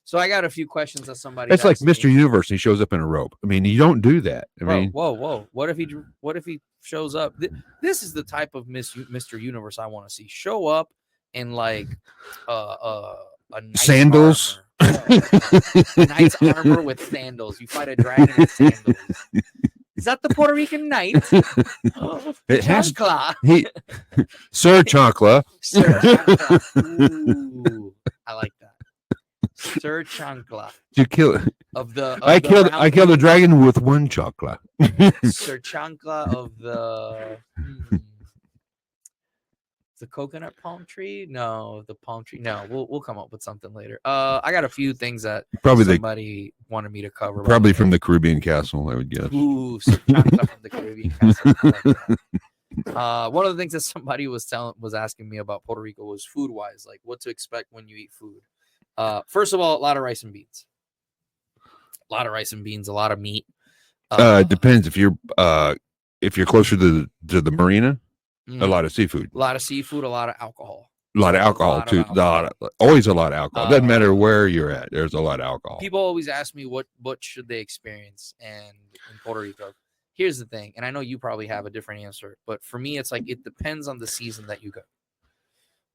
So I got a few questions that somebody. It's like Mr. Universe, and he shows up in a robe. I mean, you don't do that. I mean, whoa. What if he shows up? This is the type of Mr. Universe I want to see. Show up in like a sandals. Knight's armor with sandals. You fight a dragon in sandals. Is that the Puerto Rican knight? It has Sir Sir Chancla. Ooh, I like that. Sir Chancla. You kill it. I killed a dragon with 1 chancla. Sir Chancla of the coconut palm tree? No, the palm tree. No, we'll come up with something later. I got a few things that somebody wanted me to cover. Probably from the Caribbean Castle, I would guess. Ooh, Sir Chancla from the Caribbean Castle. I like that. One of the things that somebody was asking me about Puerto Rico was food wise, like what to expect when you eat food. First of all, a lot of rice and beans. A lot of meat. Depends if you're closer to the marina. A lot of seafood. A lot of seafood. A lot of alcohol. A lot of alcohol too. Always a lot of alcohol. Doesn't matter where you're at. There's a lot of alcohol. People always ask me what should they experience in Puerto Rico. Here's the thing, and I know you probably have a different answer, but for me, it's like it depends on the season that you go.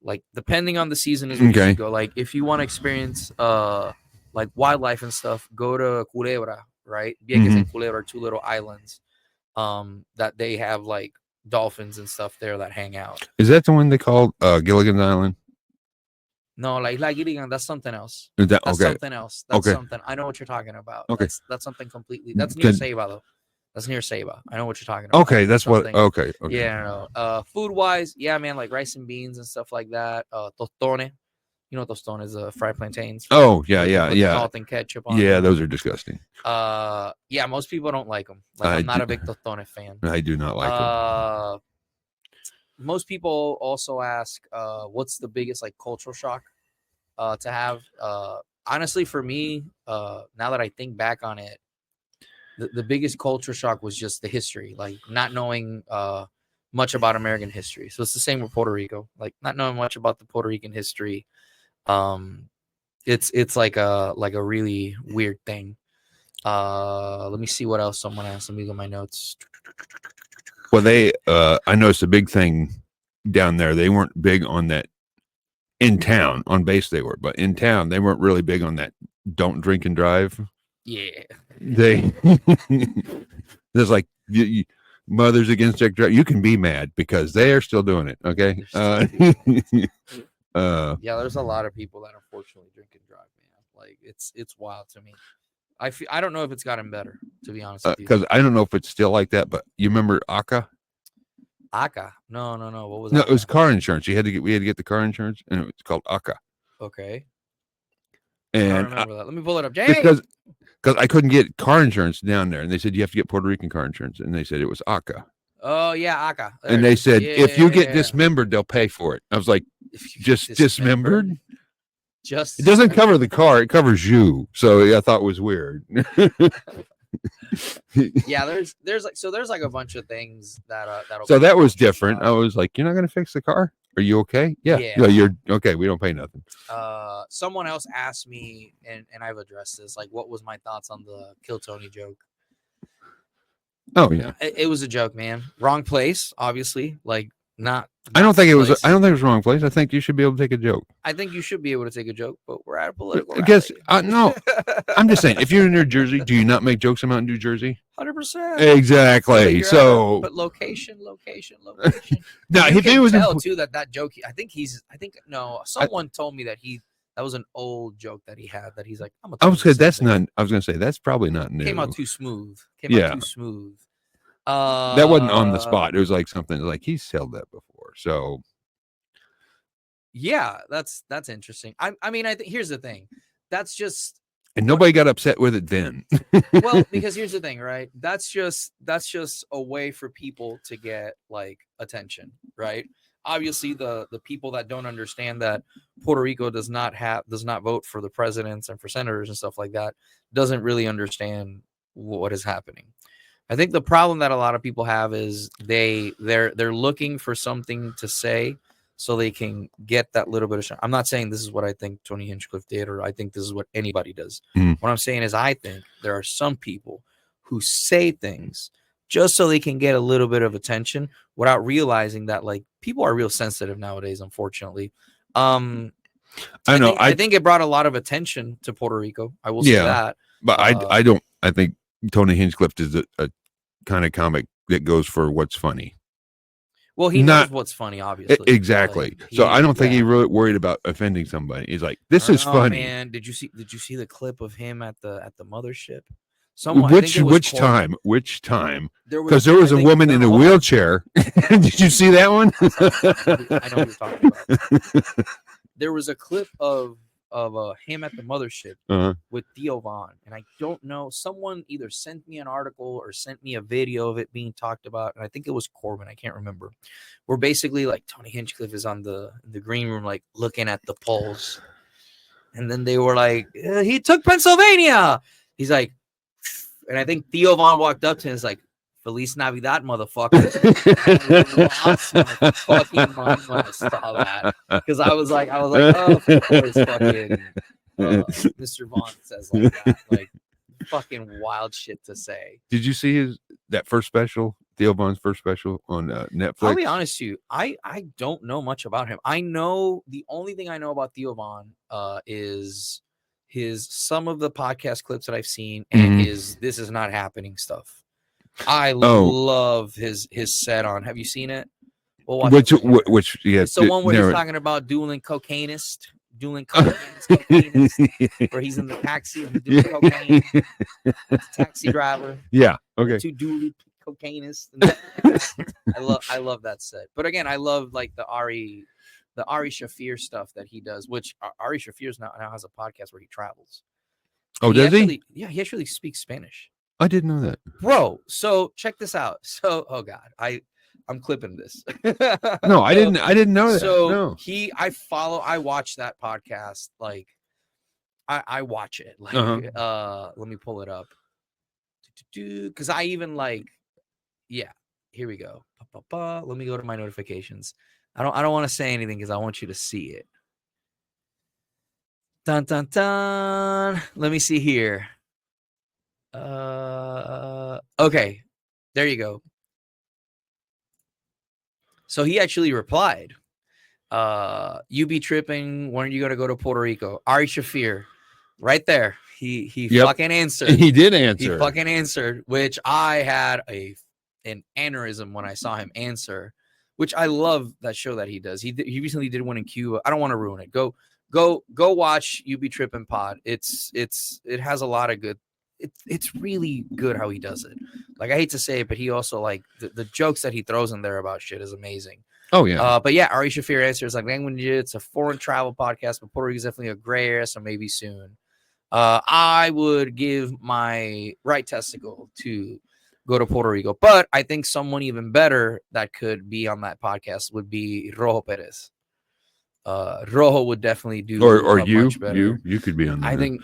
Like depending on the season is where you go. Like if you want to experience like wildlife and stuff, go to Culebra, right? Vieques and Culebra are 2 little islands that they have like dolphins and stuff there that hang out. Is that the one they call Gilligan's Island? No, like Gilligan, that's something else. That's something else. That's something. I know what you're talking about. Okay. That's something completely. That's near Ceiba though. That's near Ceiba. I know what you're talking about. Okay, that's something. Okay. Yeah, no. Food wise, yeah, man, like rice and beans and stuff like that. Tostone. You know what tostone is? Fried plantains. Oh, yeah. Salt and ketchup on them. them. Those are disgusting. Yeah, most people don't like them. Like, I'm not a big tostone fan. I do not like them. Most people also ask, what's the biggest like cultural shock to have? Honestly, for me, now that I think back on it, the biggest culture shock was just the history, like not knowing much about American history. So it's the same with Puerto Rico, like not knowing much about the Puerto Rican history. It's like a really weird thing. Let me see what else someone asked. Let me get my notes. Well, I noticed a big thing down there. They weren't big on that in town. On base they were, but in town they weren't really big on that. Don't drink and drive. Yeah. There's like Mothers against drink driving. You can be mad because they are still doing it. Okay. Yeah, there's a lot of people that unfortunately drink and drive, man. Like it's wild to me. I don't know if it's gotten better, to be honest with you. Because I don't know if it's still like that, but you remember ACA? ACA? No. What was No, ACA? it was car insurance. We had to get the car insurance, and it was called ACA. Okay. And I don't remember that. Let me pull it up, Jamie. because I couldn't get car insurance down there, and they said you have to get Puerto Rican car insurance, and they said it was ACA. Oh yeah, ACA. There And it they is. said if you get Yeah. dismembered, they'll pay for it. I was like, If you just get dismembered? Just It doesn't cover the car; it covers you. So I thought it was weird. Yeah, there's like a bunch of things that that'll So be that was functional. different. I was like, "You're not going to fix the car? Are you okay? Yeah. Yeah. No, you're okay. We don't pay nothing." Someone else asked me, and I've addressed this, like, what was my thoughts on the Kill Tony joke? Oh yeah. It was a joke, man. Wrong place, obviously. Like, not. I don't think it was. place. I don't think it was the wrong place. I think you should be able to take a joke. I think you should be able to take a joke, but we're at a political. I guess rally. no. I'm just saying. If you're in New Jersey, do you not make jokes about New Jersey? 100%. Exactly. So but location. now, You if it can was tell too that joke. Someone told me that that was an old joke that he had. That he's like, I'm. I was gonna that's not. I was gonna say that's probably not new. Came out too smooth. That wasn't on the spot. It was like something like he's said that before. So yeah, that's interesting. I mean, I think here's the thing. That's just and nobody got upset with it then. well, because here's the thing, right? That's just a way for people to get like attention, right? Obviously, the people that don't understand that Puerto Rico does not vote for the presidents and for senators and stuff like that doesn't really understand what is happening. I think the problem that a lot of people have is they're looking for something to say so they can get that little bit of shine. I'm not saying this is what I think Tony Hinchcliffe did, or I think this is what anybody does. What I'm saying is I think there are some people who say things just so they can get a little bit of attention without realizing that like people are real sensitive nowadays, unfortunately. I think it brought a lot of attention to Puerto Rico. I will say that. But I don't. I think Tony Hinchcliffe is a kind of comic that goes for what's funny. Well, he knows what's funny, obviously. Exactly. Like, so I don't think he really worried about offending somebody. He's like, this is funny. Man, did you see the clip of him at the mothership? Which time? Because there was a woman in a wheelchair. Did you see that one? I know what you're talking about. There was a clip of him at the mothership with Theo Von, and I don't know. Someone either sent me an article or sent me a video of it being talked about, and I think it was Corbin. I can't remember. Where basically like Tony Hinchcliffe is on the green room, like looking at the polls, and then they were like, "He took Pennsylvania." He's like, and I think Theo Von walked up to him and was like, Feliz Navidad, motherfucker. Fucking mind when I saw that. Because I was like, oh, of course, fucking Mr. Vaughn says like that. Like, fucking wild shit to say. Did you see that first special, Theo Von's first special on Netflix? I'll be honest with you. I don't know much about him. I know the only thing I know about Theo Von is some of the podcast clips that I've seen and his This Is Not Happening stuff. I love his set on. Have you seen it? We'll watch which yeah, it's the one where he's talking about dueling cocainist, where he's in the taxi and he's doing cocaine. Taxi driver. Yeah. Okay. Two dueling cocainists. I love that set. But again, I love like the Ari Shafir stuff that he does, which Ari Shafir now has a podcast where he travels. Oh, does he? Yeah, he actually speaks Spanish. I didn't know that, bro. So check this out. So, oh god, I'm clipping this. No, I didn't know that. So no. I watch that podcast. Like, I watch it. Like, let me pull it up. Because I even like, yeah. Here we go. Let me go to my notifications. I don't want to say anything because I want you to see it. Dun dun dun. Let me see here. Okay, there you go. So he actually replied, you be tripping, when are you going to go to Puerto Rico? Ari Shafir, right there. He fucking answered. He did answer. He fucking answered, which I had a an aneurysm when I saw him answer, which I love that show that he does. He recently did one in Cuba. I don't want to ruin it. Go watch You Be Trippin' Pod. It has a lot of good. It's really good how he does it. Like, I hate to say it, but he also, like, the jokes that he throws in there about shit is amazing. Oh yeah. But yeah, Ari Shafir answers like, language. It's a foreign travel podcast, but Puerto Rico is definitely a gray area, so maybe soon. I would give my right testicle to go to Puerto Rico, but I think someone even better that could be on that podcast would be Rojo Perez. Rojo would definitely do, or much better. you could be on there. I think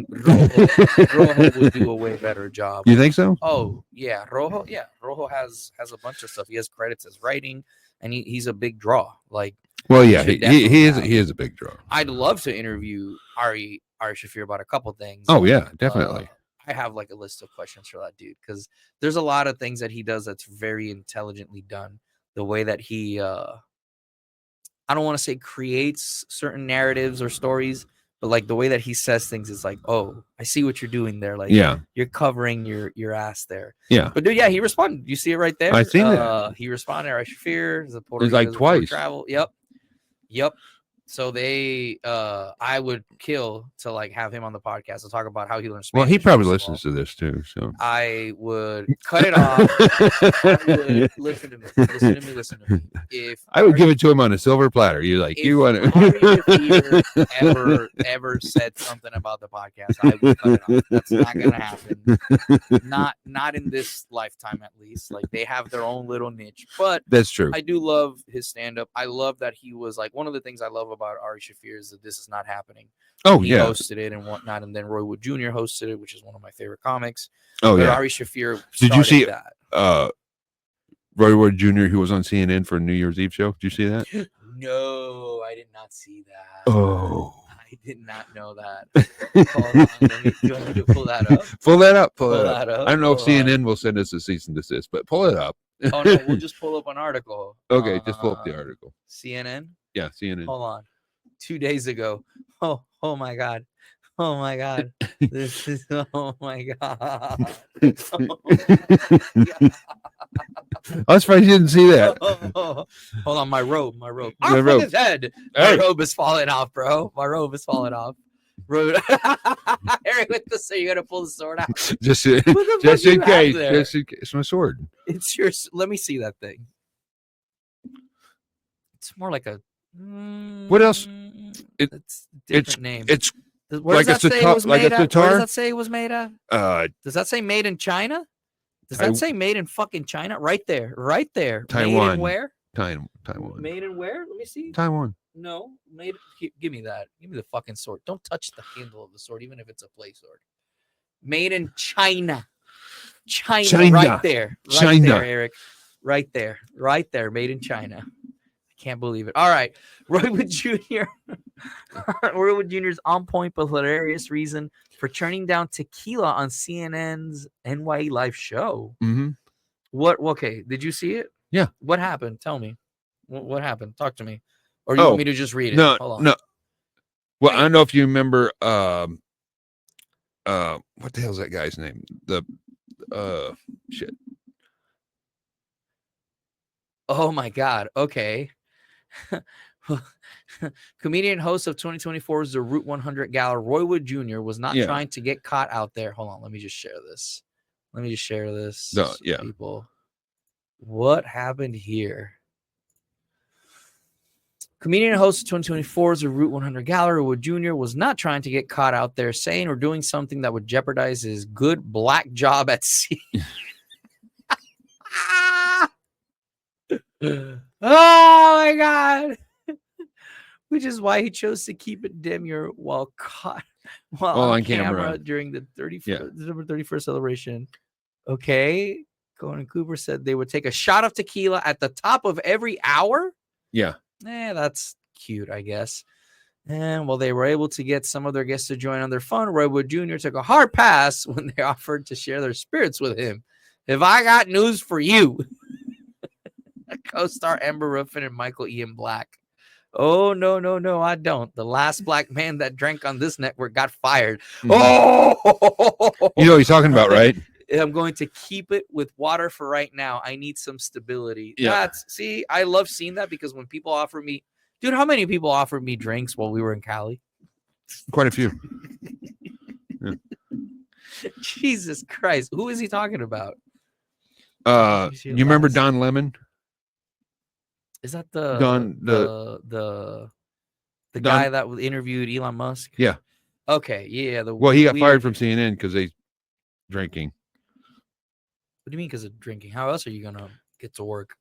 Rojo would do a way better job. You think so? Oh yeah, Rojo. Yeah, Rojo has a bunch of stuff. He has credits as writing, and he's a big draw. Like, well, yeah, he is a big draw. I'd love to interview Ari Shafir about a couple things. Oh yeah, definitely. I have like a list of questions for that dude because there's a lot of things that he does that's very intelligently done. The way that he, I don't want to say creates certain narratives or stories, but like the way that he says things is like, oh, I see what you're doing there. Like, yeah, you're covering your ass there. Yeah. But dude, yeah, he responded. You see it right there. I seen that. He responded. Ari Shafir, the Puerto It's like twice. Travel. Yep. So they, I would kill to like have him on the podcast to talk about how he learned Spanish. Well, he probably listens to this too. So I would cut it off. I would listen to me. If I would give it to him on a silver platter. You're like, you want to ever said something about the podcast, I would cut it off. That's not gonna happen. Not in this lifetime, at least. Like, they have their own little niche. But that's true. I do love his stand-up. I love that he was like, one of the things I love about Ari Shafir is that this is not happening. Oh, he yeah. hosted it and whatnot, and then Roy Wood Jr. hosted it, which is one of my favorite comics. Oh, but yeah. Ari Shafir. Did you see that? Roy Wood Jr., who was on CNN for a New Year's Eve show? Did you see that? No, I did not see that. Oh, I did not know that. Hold on, do you want me to pull that up? Pull that up. Pull that up. I don't know if CNN will send us a cease and desist, but pull it up. Oh no, we'll just pull up an article. Okay, just pull up the article. CNN. Yeah, CNN. Hold on. 2 days ago. Oh my God. Oh my God. This is, oh my God. Oh my God. I was surprised you didn't see that. Hold on, my robe. My Off robe. his head. Hey. My robe is falling off, bro. My robe is falling off. Eric, with the, so you're gonna pull the sword out. just What the fuck just you in have case. there? Just in case. It's my sword. It's your. Let me see that thing. It's more like a. What else? It's a different name. It's Where like does a that say it sitar. was Like made a of? Where sitar. does that say it was made of? Does that say made in China? Does that say made in fucking China? Right there. Taiwan. Made in where? Taiwan. Made in where? Let me see. Taiwan. No, made. Give me that. Give me the fucking sword. Don't touch the handle of the sword, even if it's a play sword. Made in China. China. Right there. Right there, Eric. Right there. Made in China. I can't believe it. All right. Roy Wood Jr. Roy Wood Jr.'s on point but hilarious reason for turning down Tequila on CNN's NYE Live show. Mm-hmm. What? Okay. Did you see it? Yeah. What happened? Tell me. What happened? Talk to me. Or do you want me to just read it? No, Hold on. no. Well, I don't know if you remember what the hell's that guy's name? The shit. Oh my God. Okay. Comedian host of 2024's The Route 100 Gala, Roy Wood Jr. was not trying to get caught out there. Hold on. Let me just share this. No, yeah. People. What happened here? Comedian and host of 2024's The Route 100 Gala, Roy Wood Jr. was not trying to get caught out there saying or doing something that would jeopardize his good black job at sea. Oh my God. Which is why he chose to keep it demure while on camera during the December 31st celebration. Okay. Conan Cooper said they would take a shot of tequila at the top of every hour. Yeah. That's cute, I guess. And while they were able to get some of their guests to join on their fun, Roy Wood Jr. took a hard pass when they offered to share their spirits with him. If I got news for you, co-star Amber Ruffin and Michael Ian Black. Oh, no, I don't. The last black man that drank on this network got fired. Mm-hmm. Oh! You know what he's talking about, right? I'm going to keep it with water for right now. I need some stability. Yeah. See, I love seeing that because when people offer me, dude, how many people offered me drinks while we were in Cali? Quite a few. Yeah. Jesus Christ. Who is he talking about? You remember Don Lemon? Is that the Don, the Don, guy that interviewed Elon Musk? Yeah. Okay. Yeah. Well, he got fired from CNN because they drinking. What do you mean because of drinking? How else are you gonna get to work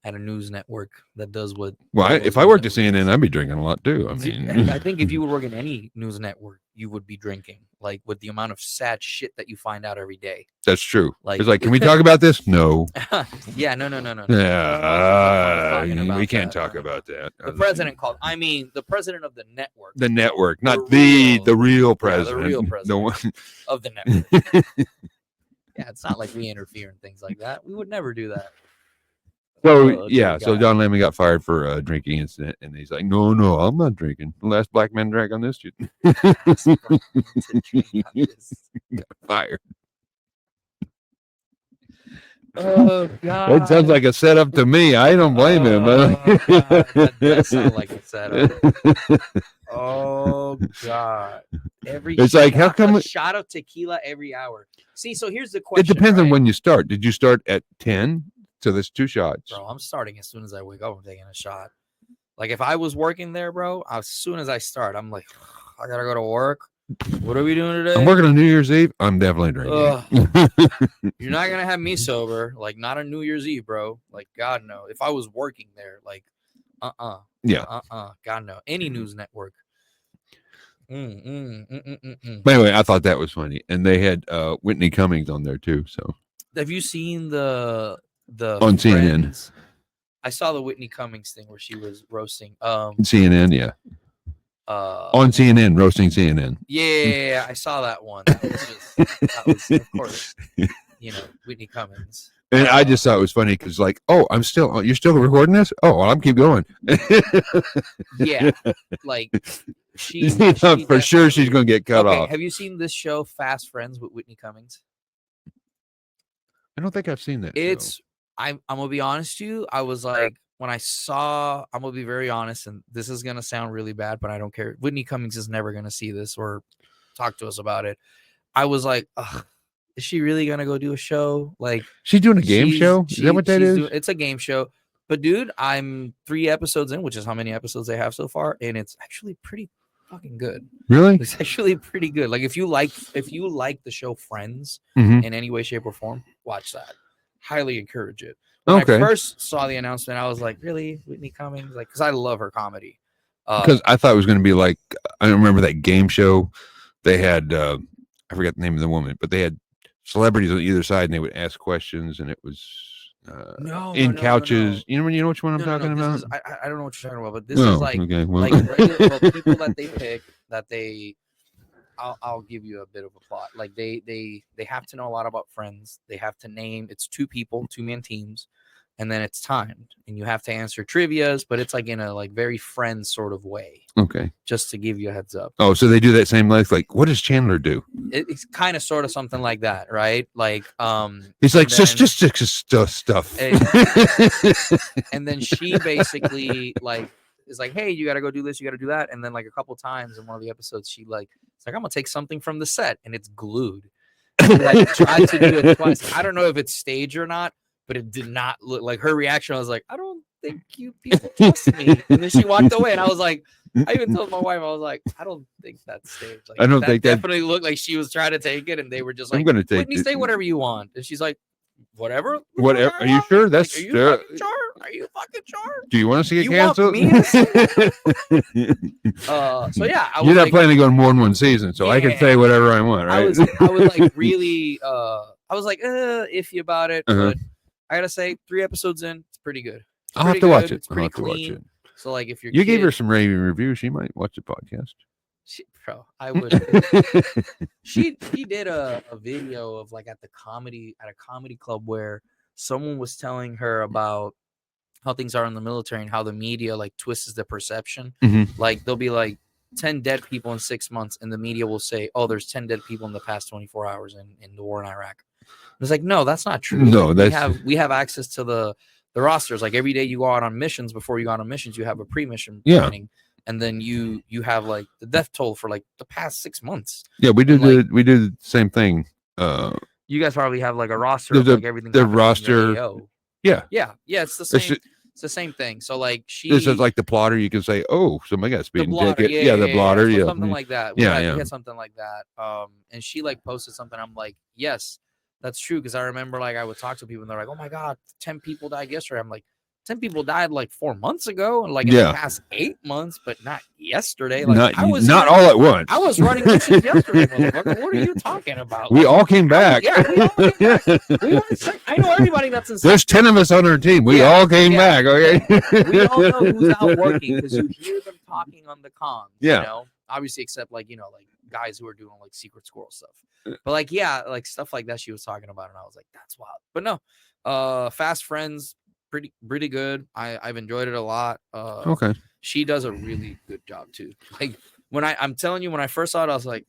at a news network that does what? Well, if I worked at CNN, I'd be drinking a lot too. I mean, I think if you would work in any news network, you would be drinking. Like with the amount of sad shit that you find out every day. That's true. Like, it's like, can we talk about this? No. Yeah, no. Yeah, we can't talk about that. The president called. I mean, the president of the network. The network, not the real president. Yeah, the real president the one of the network. Yeah, it's not like we interfere in things like that. We would never do that. So so Don Lemon got fired for a drinking incident, and he's like, "No, I'm not drinking. The last black man drank on this shit." Got fired. Oh God! It sounds like a setup to me. I don't blame him. That does sound like a setup. Oh God! It's like, how come a shot of tequila every hour? See, so here's the question. It depends on right? when you start. Did you start at 10? So that's 2 shots. Bro, I'm starting as soon as I wake up. I'm taking a shot. Like if I was working there, bro, as soon as I start, I'm like, I gotta go to work. What are we doing today? I'm working on New Year's Eve. I'm definitely drinking. You're not gonna have me sober. Like not on New Year's Eve, bro. Like God no. If I was working there, like Yeah. God no. Any news network. But anyway, I thought that was funny, and they had Whitney Cummings on there too. So have you seen the on CNN? I saw the Whitney Cummings thing where she was roasting CNN, yeah. On CNN, roasting CNN. Yeah, I saw that one. That was of course, Whitney Cummings. And I just thought it was funny because, like, you're still recording this? Oh, well, I'm keep going. Yeah, like she for sure she's going to get cut off. Have you seen this show, Fast Friends with Whitney Cummings? I don't think I've seen that. I'm gonna be honest with you. I was like, when I saw, I'm gonna be very honest, and this is gonna sound really bad, but I don't care. Whitney Cummings is never gonna see this or talk to us about it. I was like, ugh, is she really gonna go do a show? Like she's doing a game show? Is that what that is? It's a game show. But dude, I'm 3 episodes in, which is how many episodes they have so far, and it's actually pretty fucking good. Really? It's actually pretty good. Like if you like the show Friends in any way, shape, or form, watch that. Highly encourage it. When I first saw the announcement, I was like, really? Whitney Cummings? Like, because I love her comedy. Because I thought it was going to be like, I remember that game show. They had, I forgot the name of the woman, but they had celebrities on either side, and they would ask questions, and it was couches. No. You know which one I'm talking about? I don't know what you're talking about, but this is like, like regular people that they pick that they. I'll give you a bit of a plot. Like they have to know a lot about Friends. They have to name. It's 2 people, 2-man teams, and then it's timed, and you have to answer trivias, but it's like in a like very Friends sort of way. Okay. Just to give you a heads up. Oh, so they do that same like what does Chandler do? It's kind of sort of something like that, right? Like he's like statistics stuff. And then she basically like is like, hey, you got to go do this, you got to do that. And then like a couple times in one of the episodes, she like, it's like, I'm going to take something from the set and it's glued. And like tried to do it twice. I don't know if it's staged or not, but it did not look like her reaction. I was like, I don't think you people trust me. And then she walked away and I was like, I even told my wife, I was like, I don't think that's staged. Like, I don't think that definitely looked like she was trying to take it and they were just like, I'm going to take Whitney, say whatever you want. And she's like, whatever. Are you sure? That's like, are you fucking sure? Do you want us to get you canceled? Want me to so yeah, I was you're not planning on more than one season, so I can say whatever I want, right? I was like really, I was like iffy about it, but I gotta say, 3 episodes in, it's pretty good. I'll have to watch it. It's pretty clean. So like, if you gave her some raving reviews, she might watch the podcast. Bro, I would. She did a video of like at a comedy club where someone was telling her about how things are in the military and how the media like twists the perception. Like there'll be like 10 dead people in 6 months, and the media will say, "Oh, there's 10 dead people in the past 24 hours in the war in Iraq." It's like, no, that's not true. No, like, we have access to the rosters. Like every day you go out on missions, before you go out on missions, you have a pre-mission training, and then you have like the death toll for like the past 6 months. Yeah, we do the same thing. You guys probably have like a roster of like everything. The roster. Yeah. It's the same. It's the same thing. So like this is like the plotter. You can say, oh, somebody got speeding ticket. The blotter. So something like that. We had something like that. And she like posted something. I'm like, yes, that's true. Because I remember like I would talk to people and they're like, oh my God, 10 people died yesterday. I'm like, 10 people died like 4 months ago, and like in the past 8 months, but not yesterday. Like not all at once. I was running missions yesterday. Motherfucker. What are you talking about? We all came back. We all came back. I know everybody that's in. There's 10 of us on our team. We all came back. Okay. We all know who's out working because you hear them talking on the comms. Yeah. You know, obviously, except like like guys who are doing like secret squirrel stuff. But like like stuff like that she was talking about, and I was like, that's wild. But no, Fast Friends. Pretty good. I've enjoyed it a lot. Okay. She does a really good job too. Like I'm telling you, when I first saw it, I was like,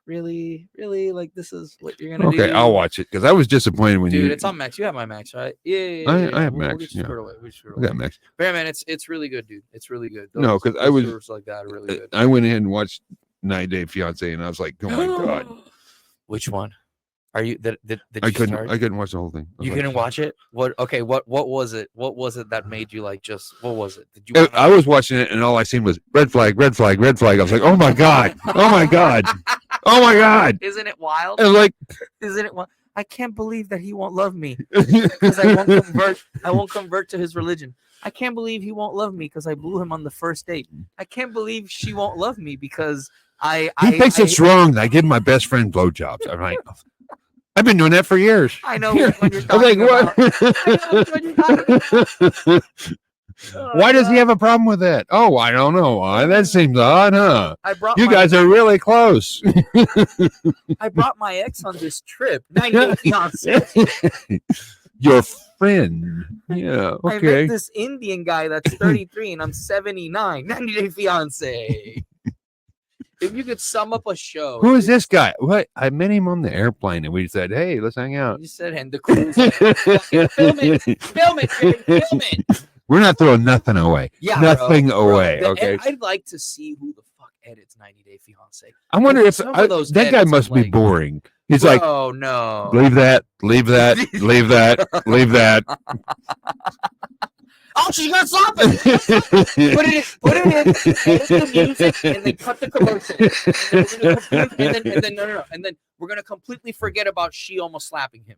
really, like this is what you're gonna do? Okay, I'll watch it because I was disappointed when Dude, it's on Max. You have my Max, right? Yeah. I have Max. We got Max. But yeah, man, it's really good, dude. It's really good. No, because I was like that are really good. I went in and watched 90 Day Fiancé, and I was like, oh my God. Which one? Are you did I couldn't watch the whole thing. You couldn't watch it? What was it? What was it that made you like what was it? Did you I was watching it and all I seen was red flag, red flag, red flag. I was like, oh my God. Oh my God. Oh my God. Isn't it wild? I was like, isn't it wild? I can't believe that he won't love me because I won't convert. I won't convert to his religion. I can't believe he won't love me because I blew him on the first date. I can't believe she won't love me because he thinks it's wrong that I give my best friend blowjobs. I'm like, I've been doing that for years. I know what you're talking about. Why does he have a problem with that? Oh, I don't know why. That seems odd, huh? You guys are really close. I brought my ex on this trip. 90 Day Fiancé. Your friend. Yeah, okay. I met this Indian guy that's 33 and I'm 79. 90 Day Fiancé. If you could sum up a show. Who is this guy? What? I met him on the airplane and we said, hey, let's hang out. You said, and the cruise. Film it. We're not throwing nothing away. Yeah, nothing away. Okay. I'd like to see who the fuck edits 90 Day Fiancé. I wonder if that guy must be boring. He's like, oh no, leave that, leave that, leave that, leave that. Oh, she's gonna stop it. Put it in, edit the music, and then cut the commercial. And then we're gonna completely forget about she almost slapping him.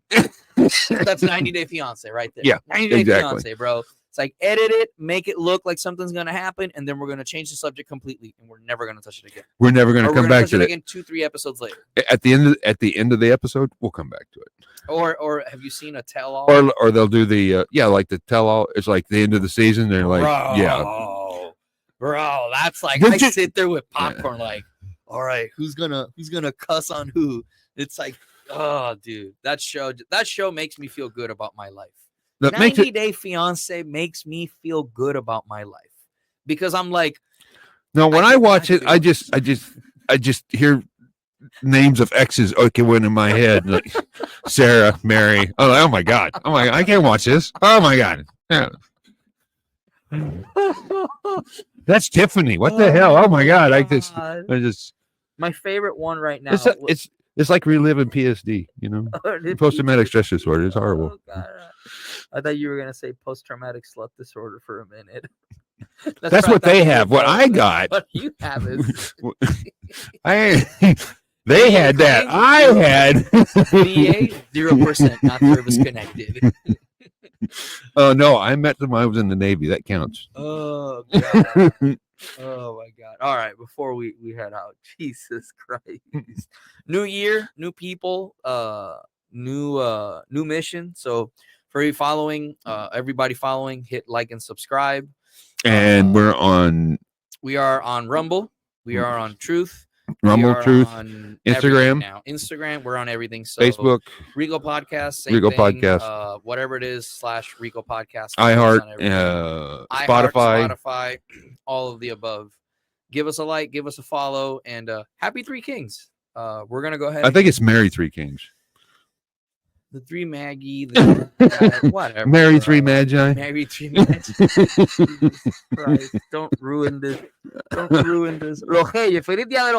That's 90 Day Fiancé right there. Yeah, 90 Day Fiancé, bro. It's like edit it, make it look like something's gonna happen, and then we're gonna change the subject completely, and we're never gonna touch it again. We're never gonna come back to it again 2-3 episodes later. At the end of the episode, we'll come back to it. Or have you seen a tell-all? Or they'll do the like the tell-all. It's like the end of the season. They're like, bro, that's like I sit there with popcorn, like, all right, who's gonna cuss on who? It's like, oh, dude, that show makes me feel good about my life. 90 Day Fiancé makes me feel good about my life because I'm like, no, when I watch it, I just hear names of exes echoing in my head, like Sarah, Mary. Oh my God, I can't watch this. Oh my God, yeah. That's Tiffany. What the hell? Oh my God, I just my favorite one right now. It's like reliving PSD, post-traumatic stress disorder. It's horrible. Oh, God. I thought you were gonna say post-traumatic slut disorder for a minute. That's what they have. What I got. What you have is. They had that. I had. VA 0%, not service connected. Oh no, I met them when I was in the Navy. That counts. Oh God. Oh my God. All right, before we head out, Jesus Christ. New year, new people, new mission. So for you following, everybody following, hit like and subscribe. And we are on Rumble. We are on Truth. Rumble, Truth, on Instagram now. Instagram, we're on everything. So Facebook, Rico Podcast, Rico Podcast, whatever it is / Rico Podcast. iHeart, Spotify, all of the above. Give us a like, give us a follow, and happy Three Kings. We're gonna go ahead. I think it's Merry Three Kings. The three Maggie, the whatever. Marry three magi. Marry three Magi. Jesus Christ, don't ruin this. Don't ruin this. Los Reyes, feliz día de los